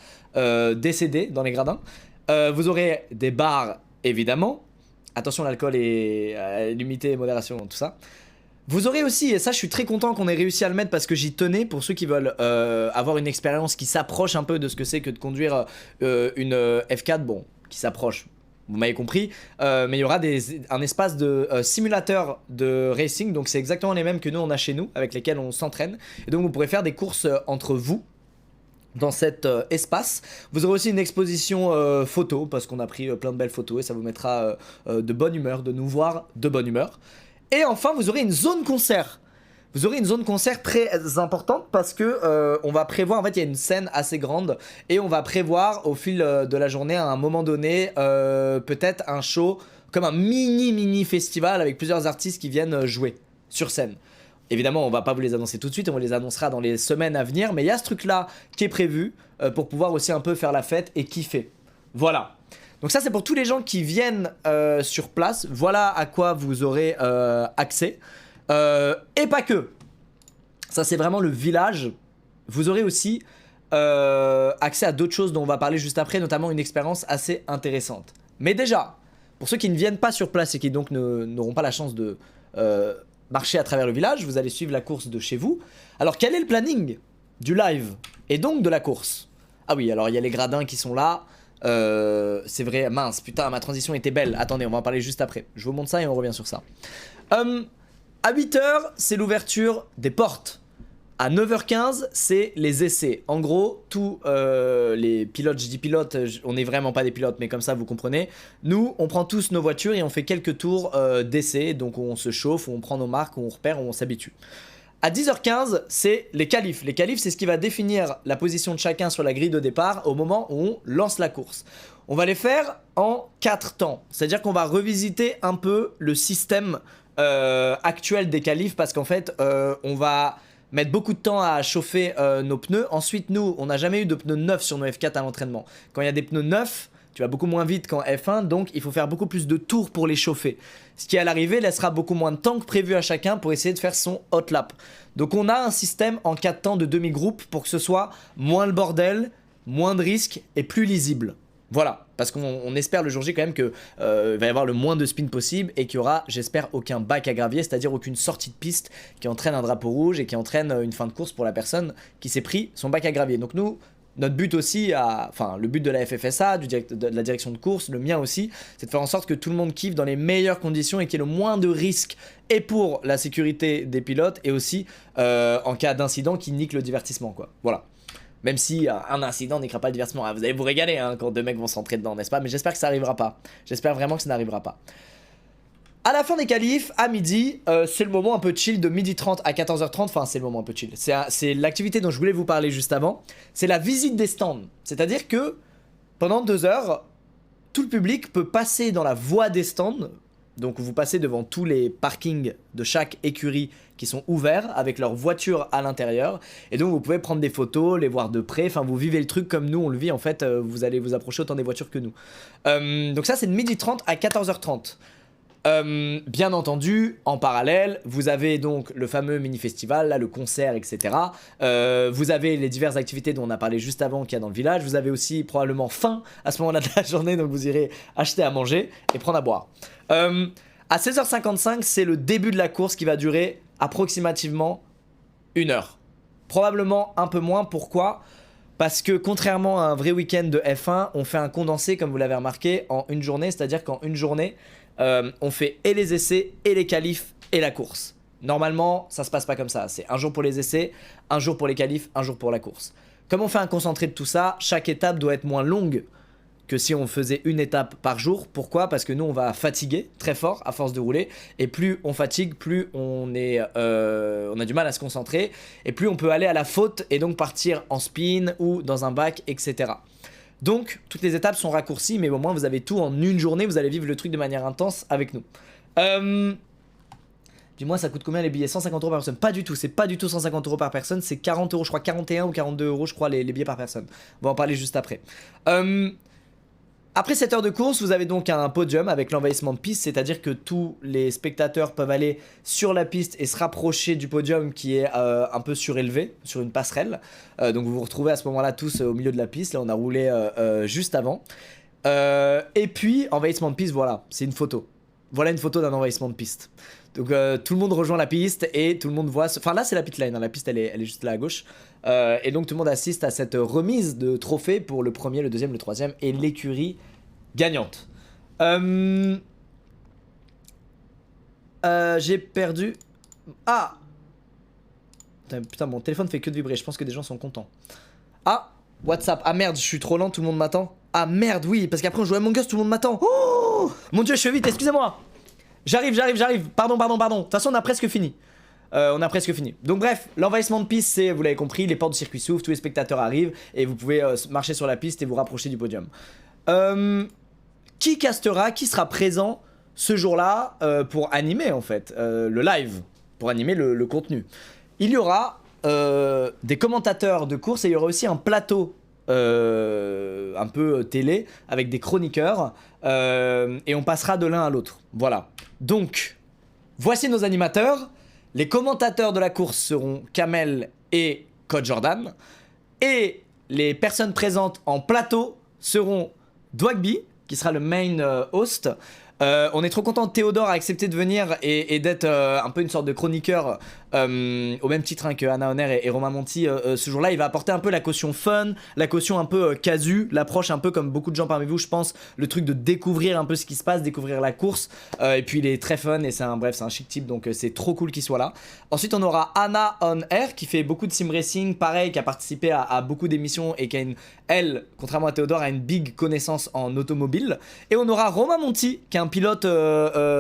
décéder dans les gradins. Vous aurez des bars évidemment. Attention, l'alcool est limité, modération, tout ça. Vous aurez aussi, et ça je suis très content qu'on ait réussi à le mettre parce que j'y tenais, pour ceux qui veulent avoir une expérience qui s'approche un peu de ce que c'est que de conduire une F4, bon, qui s'approche, vous m'avez compris, mais il y aura un espace de simulateur de racing, donc c'est exactement les mêmes que nous on a chez nous, avec lesquels on s'entraîne, et donc vous pourrez faire des courses entre vous, dans cet espace. Vous aurez aussi une exposition photo, parce qu'on a pris plein de belles photos, et ça vous mettra de bonne humeur, de nous voir de bonne humeur. Et enfin, vous aurez une zone concert. vous aurez une zone concert très importante parce que on va prévoir, en fait il y a une scène assez grande et on va prévoir au fil de la journée à un moment donné peut-être un show comme un mini festival avec plusieurs artistes qui viennent jouer sur scène. Évidemment on va pas vous les annoncer tout de suite, on les annoncera dans les semaines à venir, mais il y a ce truc là qui est prévu pour pouvoir aussi un peu faire la fête et kiffer. Voilà. Donc ça c'est pour tous les gens qui viennent sur place, voilà à quoi vous aurez accès. Et pas que. Ça c'est vraiment le village. Vous aurez aussi accès à d'autres choses dont on va parler juste après, notamment une expérience assez intéressante. Mais déjà, pour ceux qui ne viennent pas sur place et qui donc n'auront pas la chance de marcher à travers le village, vous allez suivre la course de chez vous. Alors quel est le planning du live et donc de la course? Ah oui, alors il y a les gradins qui sont là. C'est vrai, mince, putain, ma transition était belle. Attendez, on va en parler juste après. Je vous montre ça et on revient sur ça. À 8h, c'est l'ouverture des portes. À 9h15, c'est les essais. En gros, tous les pilotes, je dis pilotes, on n'est vraiment pas des pilotes, mais comme ça, vous comprenez. Nous, on prend tous nos voitures et on fait quelques tours d'essais. Donc, on se chauffe, on prend nos marques, on repère, on s'habitue. À 10h15, c'est les qualifs. Les qualifs, c'est ce qui va définir la position de chacun sur la grille de départ au moment où on lance la course. On va les faire en 4 temps. C'est-à-dire qu'on va revisiter un peu le système actuel des qualifs parce qu'en fait, on va mettre beaucoup de temps à chauffer nos pneus. Ensuite, nous, on n'a jamais eu de pneus neufs sur nos F4 à l'entraînement. Quand il y a des pneus neufs, tu vas beaucoup moins vite qu'en F1, donc il faut faire beaucoup plus de tours pour les chauffer. Ce qui à l'arrivée laissera beaucoup moins de temps que prévu à chacun pour essayer de faire son hot lap. Donc on a un système en 4 temps de demi-groupe pour que ce soit moins le bordel, moins de risques et plus lisible. Voilà, parce qu'on espère le jour J quand même qu'il va y avoir le moins de spin possible et qu'il y aura, j'espère, aucun bac à gravier, c'est-à-dire aucune sortie de piste qui entraîne un drapeau rouge et qui entraîne une fin de course pour la personne qui s'est pris son bac à gravier. Donc nous, notre but aussi, enfin le but de la FFSA, de la direction de course, le mien aussi, c'est de faire en sorte que tout le monde kiffe dans les meilleures conditions et qu'il y ait le moins de risques et pour la sécurité des pilotes et aussi en cas d'incident qui nique le divertissement quoi. Voilà. Même si un incident niquera pas le divertissement. Vous allez vous régaler hein, quand deux mecs vont s'entrer dedans, n'est-ce pas? Mais j'espère que ça n'arrivera pas. J'espère vraiment que ça n'arrivera pas. À la fin des qualifs, à midi, c'est le moment un peu chill de 12h30 à 14h30. Enfin, c'est le moment un peu chill. C'est l'activité dont je voulais vous parler juste avant. C'est la visite des stands. C'est-à-dire que pendant 2 heures, tout le public peut passer dans la voie des stands. Donc vous passez devant tous les parkings de chaque écurie qui sont ouverts avec leurs voitures à l'intérieur. Et donc vous pouvez prendre des photos, les voir de près. Enfin vous vivez le truc comme nous on le vit en fait. Vous allez vous approcher autant des voitures que nous. Donc ça c'est de 12h30 à 14h30. Bien entendu, en parallèle, vous avez donc le fameux mini-festival, là, le concert, etc. Vous avez les diverses activités dont on a parlé juste avant qu'il y a dans le village. Vous avez aussi probablement faim à ce moment-là de la journée, donc vous irez acheter à manger et prendre à boire. À 16h55, c'est le début de la course qui va durer approximativement 1 heure. Probablement un peu moins, pourquoi ? Parce que contrairement à un vrai week-end de F1, on fait un condensé, comme vous l'avez remarqué, en une journée. C'est-à-dire qu'en une journée, on fait et les essais, et les qualifs, et la course. Normalement, ça se passe pas comme ça. C'est un jour pour les essais, un jour pour les qualifs, un jour pour la course. Comme on fait un concentré de tout ça, chaque étape doit être moins longue que si on faisait une étape par jour. Pourquoi ? Parce que nous, on va fatiguer très fort à force de rouler. Et plus on fatigue, plus on a du mal à se concentrer. Et plus on peut aller à la faute et donc partir en spin ou dans un bac, etc. Donc, toutes les étapes sont raccourcies, mais au moins vous avez tout en une journée. Vous allez vivre le truc de manière intense avec nous. Dis-moi, ça coûte combien les billets? 150 € par personne? Pas du tout, c'est pas du tout 150 € par personne. C'est 40 €, je crois, 41 ou 42 € je crois, les billets par personne. On va en parler juste après. Après 7 heures de course, vous avez donc un podium avec l'envahissement de piste, c'est-à-dire que tous les spectateurs peuvent aller sur la piste et se rapprocher du podium qui est un peu surélevé, sur une passerelle. Donc vous vous retrouvez à ce moment-là tous au milieu de la piste, là on a roulé juste avant. Et puis, envahissement de piste, voilà, c'est une photo. Voilà une photo d'un envahissement de piste. Donc tout le monde rejoint la piste et tout le monde voit... Enfin là c'est la pit line, hein. La piste elle est juste là à gauche. Et donc tout le monde assiste à cette remise de trophées pour le premier, le deuxième, le troisième et l'écurie gagnante. J'ai perdu... Ah putain, mon téléphone fait que de vibrer, je pense que des gens sont contents. Ah, WhatsApp, ah merde, je suis trop lent, tout le monde m'attend. Ah merde, oui, parce qu'après on joue à Among Us, tout le monde m'attend. Oh mon dieu, je suis vite, excusez-moi. J'arrive. Pardon. De toute façon, on a presque fini. On a presque fini. Donc bref, l'envahissement de piste, c'est, vous l'avez compris, les portes du circuit s'ouvrent, tous les spectateurs arrivent et vous pouvez marcher sur la piste et vous rapprocher du podium. Qui castera, qui sera présent ce jour-là pour animer en fait le live, pour animer le contenu? Il y aura des commentateurs de course et il y aura aussi un plateau un peu télé avec des chroniqueurs et on passera de l'un à l'autre. Voilà. Donc, voici nos animateurs. Les commentateurs de la course seront Kamel et Code Jordan. Et les personnes présentes en plateau seront Dwagby, qui sera le main host. On est trop content, Théodore a accepté de venir et d'être un peu une sorte de chroniqueur au même titre hein, que Anna Honner et Romain Monti ce jour-là. Il va apporter un peu la caution fun, la caution un peu casu, l'approche un peu comme beaucoup de gens parmi vous je pense, le truc de découvrir un peu ce qui se passe, découvrir la course et puis il est très fun et c'est un chic type donc c'est trop cool qu'il soit là. Ensuite on aura Anna On Air qui fait beaucoup de sim racing, pareil, qui a participé à beaucoup d'émissions et qui a elle, contrairement à Théodore, a une big connaissance en automobile. Et on aura Romain Monti qui est un pilote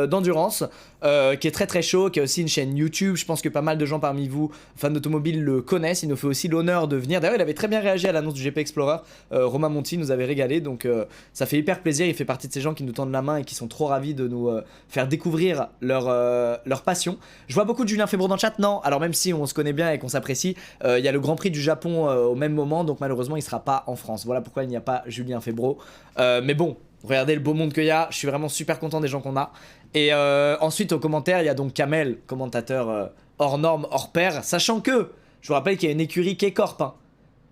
d'endurance qui est très très chaud, qui a aussi une chaîne YouTube. Je pense que pas mal de gens parmi vous, fans d'automobile, le connaissent. Il nous fait aussi l'honneur de venir. D'ailleurs, il avait très bien réagi à l'annonce du GP Explorer. Romain Monti nous avait régalé, donc ça fait hyper plaisir. Il fait partie de ces gens qui nous tendent la main et qui sont trop ravis de nous faire découvrir leur passion. Je vois beaucoup de Julien Febvre dans le chat. Non, alors même si on se connaît bien et qu'on s'apprécie, il y a le Grand Prix du Japon au même moment, donc malheureusement il sera pas en France. Voilà pourquoi il n'y a pas Julien Febvre. Mais bon, regardez le beau monde qu'il y a, je suis vraiment super content des gens qu'on a. Et ensuite aux commentaires, il y a donc Kamel, commentateur hors norme, hors pair, sachant que, je vous rappelle qu'il y a une écurie qui est Corp, hein,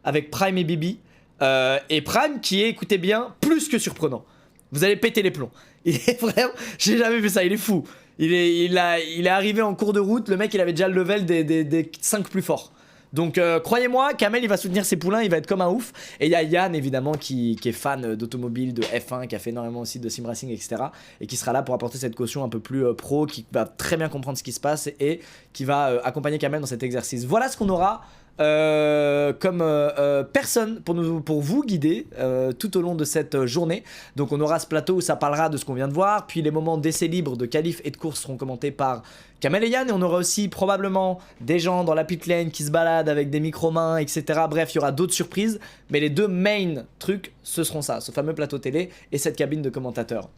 avec Prime et Bibi. Et Prime qui est, écoutez bien, plus que surprenant. Vous allez péter les plombs. Il est vraiment, j'ai jamais vu ça, il est fou. Il est arrivé en cours de route, le mec il avait déjà le level des 5 plus forts. Donc croyez-moi, Kamel il va soutenir ses poulains, il va être comme un ouf. Et il y a Yann évidemment qui est fan d'automobile, de F1, qui a fait énormément aussi de sim racing, etc. Et qui sera là pour apporter cette caution un peu plus pro, qui va très bien comprendre ce qui se passe et qui va accompagner Kamel dans cet exercice. Voilà ce qu'on aura comme personne pour vous guider tout au long de cette journée. Donc on aura ce plateau où ça parlera de ce qu'on vient de voir, puis les moments d'essai libre, de qualif et de course seront commentés par Kamel et Yann, et on aura aussi probablement des gens dans la pit lane qui se baladent avec des micro-mains, etc. Bref, il y aura d'autres surprises, mais les deux main trucs, ce seront ça, ce fameux plateau télé et cette cabine de commentateurs.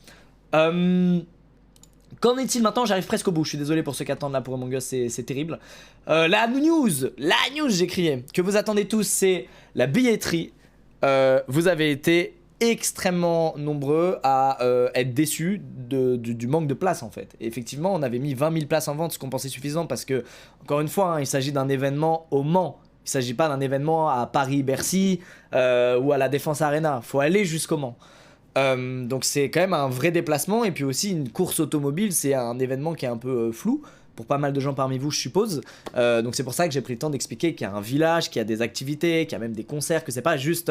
Qu'en est-il maintenant? J'arrive presque au bout, je suis désolé pour ceux qui attendent là pour Among Us, c'est terrible. La news, j'ai crié, que vous attendez tous, c'est la billetterie. Vous avez été extrêmement nombreux à être déçus du manque de place en fait. Et effectivement, on avait mis 20 000 places en vente, ce qu'on pensait suffisant parce que, encore une fois, hein, il s'agit d'un événement au Mans. Il ne s'agit pas d'un événement à Paris-Bercy ou à la Défense Arena. Il faut aller jusqu'au Mans. Donc c'est quand même un vrai déplacement. Et puis aussi une course automobile, c'est un événement qui est un peu flou pour pas mal de gens parmi vous je suppose. Donc c'est pour ça que j'ai pris le temps d'expliquer qu'il y a un village, qu'il y a des activités, qu'il y a même des concerts, que c'est pas juste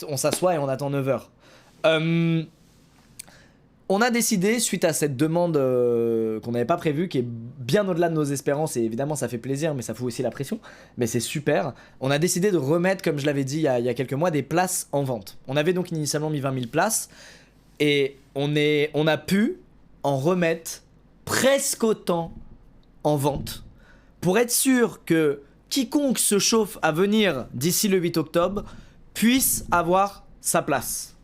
on s'assoit et on attend 9 heures. On a décidé, suite à cette demande qu'on n'avait pas prévue, qui est bien au-delà de nos espérances, et évidemment ça fait plaisir, mais ça fout aussi la pression, mais c'est super, on a décidé de remettre, comme je l'avais dit il y a quelques mois, des places en vente. On avait donc initialement mis 20 000 places, et on a pu en remettre presque autant en vente, pour être sûr que quiconque se chauffe à venir d'ici le 8 octobre puisse avoir sa place.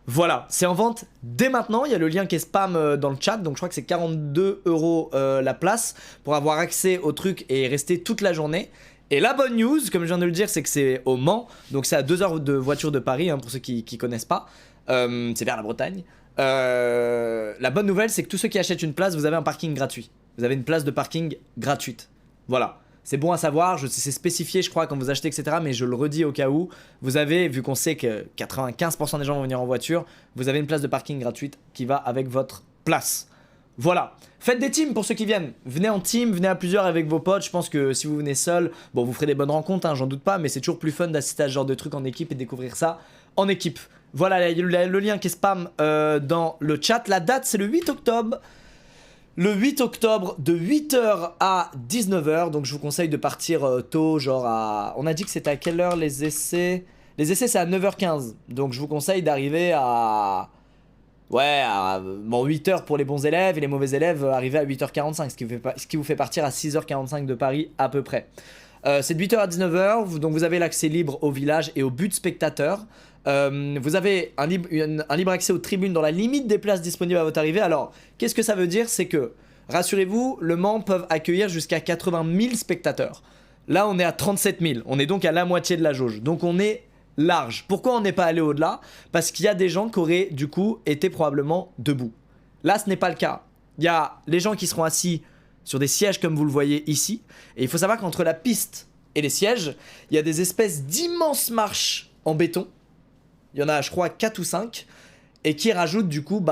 Voilà, c'est en vente dès maintenant, il y a le lien qui est spam dans le chat, donc je crois que c'est 42 € la place pour avoir accès au truc et rester toute la journée. Et la bonne news, comme je viens de le dire, c'est que c'est au Mans, donc c'est à 2 heures de voiture de Paris, hein, pour ceux qui connaissent pas, c'est vers la Bretagne. La bonne nouvelle, c'est que tous ceux qui achètent une place, vous avez un parking gratuit. Vous avez une place de parking gratuite. Voilà. C'est bon à savoir, c'est spécifié je crois quand vous achetez etc, mais je le redis au cas où, vous avez, vu qu'on sait que 95% des gens vont venir en voiture, vous avez une place de parking gratuite qui va avec votre place. Voilà, faites des teams pour ceux qui viennent, venez en team, venez à plusieurs avec vos potes, je pense que si vous venez seul, bon vous ferez des bonnes rencontres, hein, j'en doute pas, mais c'est toujours plus fun d'assister à ce genre de trucs en équipe et de découvrir ça en équipe. Voilà, le lien qui est spam dans le chat, la date c'est le 8 octobre. Le 8 octobre de 8h à 19h, donc je vous conseille de partir tôt, genre à... On a dit que c'était à quelle heure les essais? Les essais c'est à 9h15, donc je vous conseille d'arriver à Ouais, bon 8 heures pour les bons élèves et les mauvais élèves arrivaient à 8h45, ce qui vous fait partir à 6h45 de Paris à peu près. C'est de 8h à 19h, donc vous avez l'accès libre au village et au but spectateur. Vous avez un libre accès aux tribunes dans la limite des places disponibles à votre arrivée. Alors, qu'est-ce que ça veut dire? C'est que, rassurez-vous, le Mans peuvent accueillir jusqu'à 80 000 spectateurs. Là, on est à 37 000, on est donc à la moitié de la jauge. Donc on est large. Pourquoi on n'est pas allé au-delà? Parce qu'il y a des gens qui auraient du coup été probablement debout. Là, ce n'est pas le cas. Il y a les gens qui seront assis sur des sièges comme vous le voyez ici. Et il faut savoir qu'entre la piste et les sièges, il y a des espèces d'immenses marches en béton. Il y en a, je crois, 4 ou 5. Et qui rajoutent du coup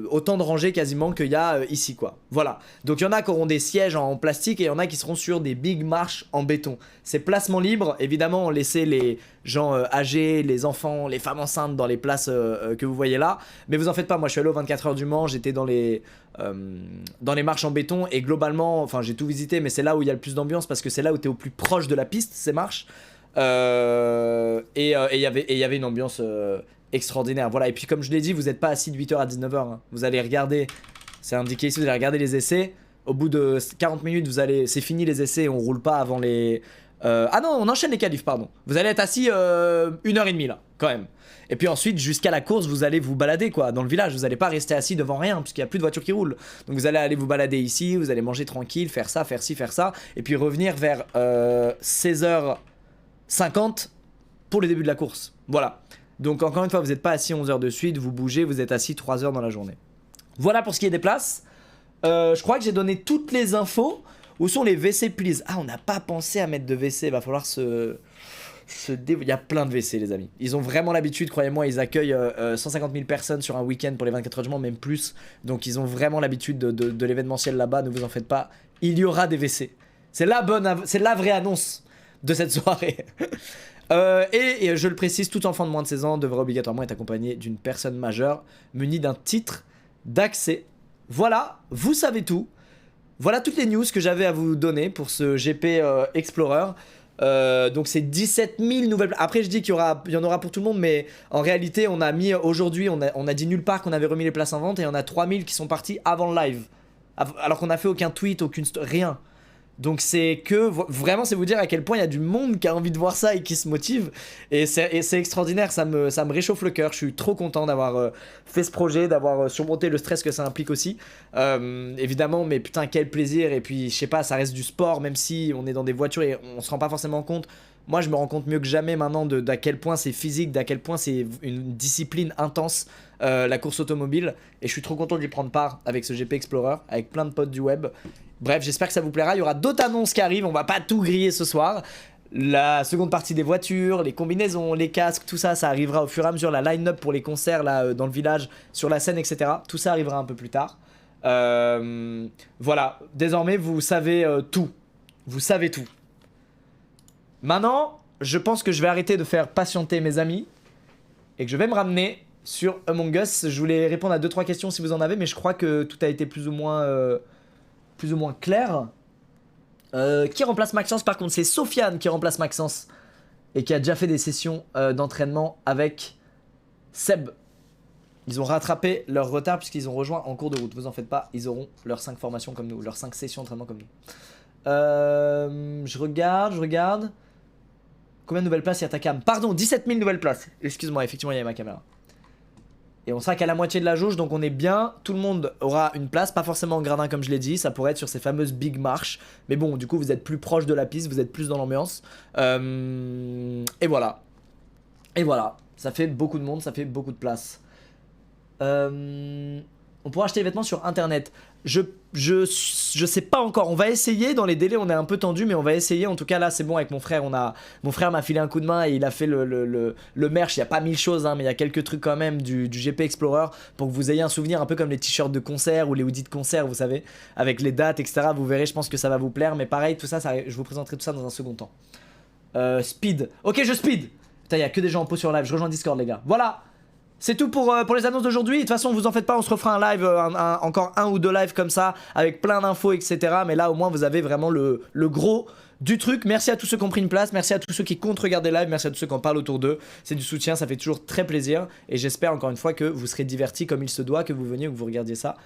autant de rangées quasiment qu'il y a ici quoi. Voilà. Donc il y en a qui auront des sièges en plastique et il y en a qui seront sur des big marches en béton. C'est placement libre. Évidemment on laissait les gens âgés, les enfants, les femmes enceintes dans les places que vous voyez là. Mais vous en faites pas, moi je suis allé aux 24 heures du Mans, j'étais dans les marches en béton et globalement, enfin j'ai tout visité mais c'est là où il y a le plus d'ambiance parce que c'est là où tu es au plus proche de la piste ces marches. Et il y avait une ambiance extraordinaire, voilà. Et puis comme je l'ai dit, vous n'êtes pas assis de 8h à 19h hein. Vous allez regarder, c'est indiqué ici, vous allez regarder les essais. Au bout de 40 minutes, c'est fini les essais, on roule pas avant les... Ah non, on enchaîne les qualifs, pardon. Vous allez être assis 1h30 là, quand même. Et puis ensuite, jusqu'à la course, vous allez vous balader quoi, dans le village. Vous n'allez pas rester assis devant rien, puisqu'il n'y a plus de voitures qui roulent. Donc vous allez aller vous balader ici, vous allez manger tranquille, faire ça, faire ci, faire ça. Et puis revenir vers 16h50 pour le début de la course. Voilà. Donc encore une fois, vous n'êtes pas assis 11 heures de suite, vous bougez, vous êtes assis 3 heures dans la journée. Voilà pour ce qui est des places. Je crois que j'ai donné toutes les infos. Où sont les WC please? Ah, on n'a pas pensé à mettre de WC, il va falloir il y a plein de WC les amis. Ils ont vraiment l'habitude, croyez-moi, ils accueillent 150 000 personnes sur un week-end pour les 24 heures du Mans, même plus. Donc ils ont vraiment l'habitude de l'événementiel là-bas, ne vous en faites pas. Il y aura des WC. C'est la vraie annonce de cette soirée. Et je le précise, tout enfant de moins de 16 ans devrait obligatoirement être accompagné d'une personne majeure munie d'un titre d'accès. Voilà, vous savez tout. Voilà toutes les news que j'avais à vous donner pour ce GP Explorer. Donc c'est 17 000 nouvelles. Après je dis qu'il y en aura pour tout le monde, mais en réalité on a mis aujourd'hui, on a dit nulle part qu'on avait remis les places en vente et il y en a 3000 qui sont partis avant le live. Alors qu'on n'a fait aucun tweet, rien. Donc c'est que, vraiment c'est vous dire à quel point il y a du monde qui a envie de voir ça et qui se motive. Et c'est extraordinaire, ça me réchauffe le cœur. Je suis trop content d'avoir fait ce projet, d'avoir surmonté le stress que ça implique aussi. Évidemment, mais putain quel plaisir. Et puis je sais pas, ça reste du sport, même si on est dans des voitures et on se rend pas forcément compte. Moi je me rends compte mieux que jamais maintenant d'à quel point c'est physique, d'à quel point c'est une discipline intense, la course automobile. Et je suis trop content d'y prendre part avec ce GP Explorer, avec plein de potes du web. Bref, j'espère que ça vous plaira. Il y aura d'autres annonces qui arrivent, on va pas tout griller ce soir. La seconde partie des voitures, les combinaisons, les casques, tout ça, ça arrivera au fur et à mesure. La line-up pour les concerts là, dans le village, sur la scène, etc. Tout ça arrivera un peu plus tard. Voilà, désormais vous savez tout. Vous savez tout. Maintenant, je pense que je vais arrêter de faire patienter mes amis et que je vais me ramener sur Among Us. Je voulais répondre à 2-3 questions si vous en avez, mais je crois que tout a été plus ou moins clair. Qui remplace Maxence? Par contre, c'est Sofiane qui remplace Maxence et qui a déjà fait des sessions d'entraînement avec Seb. Ils ont rattrapé leur retard puisqu'ils ont rejoint en cours de route. Vous en faites pas, ils auront leurs 5 formations comme nous, leurs 5 sessions d'entraînement comme nous. Je regarde. Combien de nouvelles places il y a ta cam? Pardon, 17 000 nouvelles places. Excuse-moi, effectivement, il y a ma caméra. Et on sera qu'à la moitié de la jauge, donc on est bien. Tout le monde aura une place, pas forcément en gradin comme je l'ai dit. Ça pourrait être sur ces fameuses big marches. Mais bon, du coup, vous êtes plus proche de la piste, vous êtes plus dans l'ambiance. Et voilà. Et voilà. Ça fait beaucoup de monde, ça fait beaucoup de place. On pourra acheter les vêtements sur internet. Je sais pas encore. On va essayer. Dans les délais, on est un peu tendu, mais on va essayer. En tout cas, là, c'est bon avec mon frère. Mon frère m'a filé un coup de main et il a fait le merch. Il n'y a pas 1000 choses, hein, mais il y a quelques trucs quand même du GP Explorer pour que vous ayez un souvenir un peu comme les t-shirts de concert ou les hoodies de concert, vous savez, avec les dates, etc. Vous verrez, je pense que ça va vous plaire. Mais pareil, tout ça, je vous présenterai tout ça dans un second temps. Speed. Ok, je speed. Putain, il y a que des gens en pause sur live. Je rejoins Discord, les gars. Voilà. C'est tout pour les annonces d'aujourd'hui. De toute façon, vous en faites pas, on se refera un live, encore un ou deux lives comme ça, avec plein d'infos, etc. Mais là, au moins, vous avez vraiment le gros du truc. Merci à tous ceux qui ont pris une place, merci à tous ceux qui comptent regarder live, merci à tous ceux qui en parlent autour d'eux. C'est du soutien, ça fait toujours très plaisir. Et j'espère encore une fois que vous serez divertis comme il se doit, que vous veniez ou que vous regardiez ça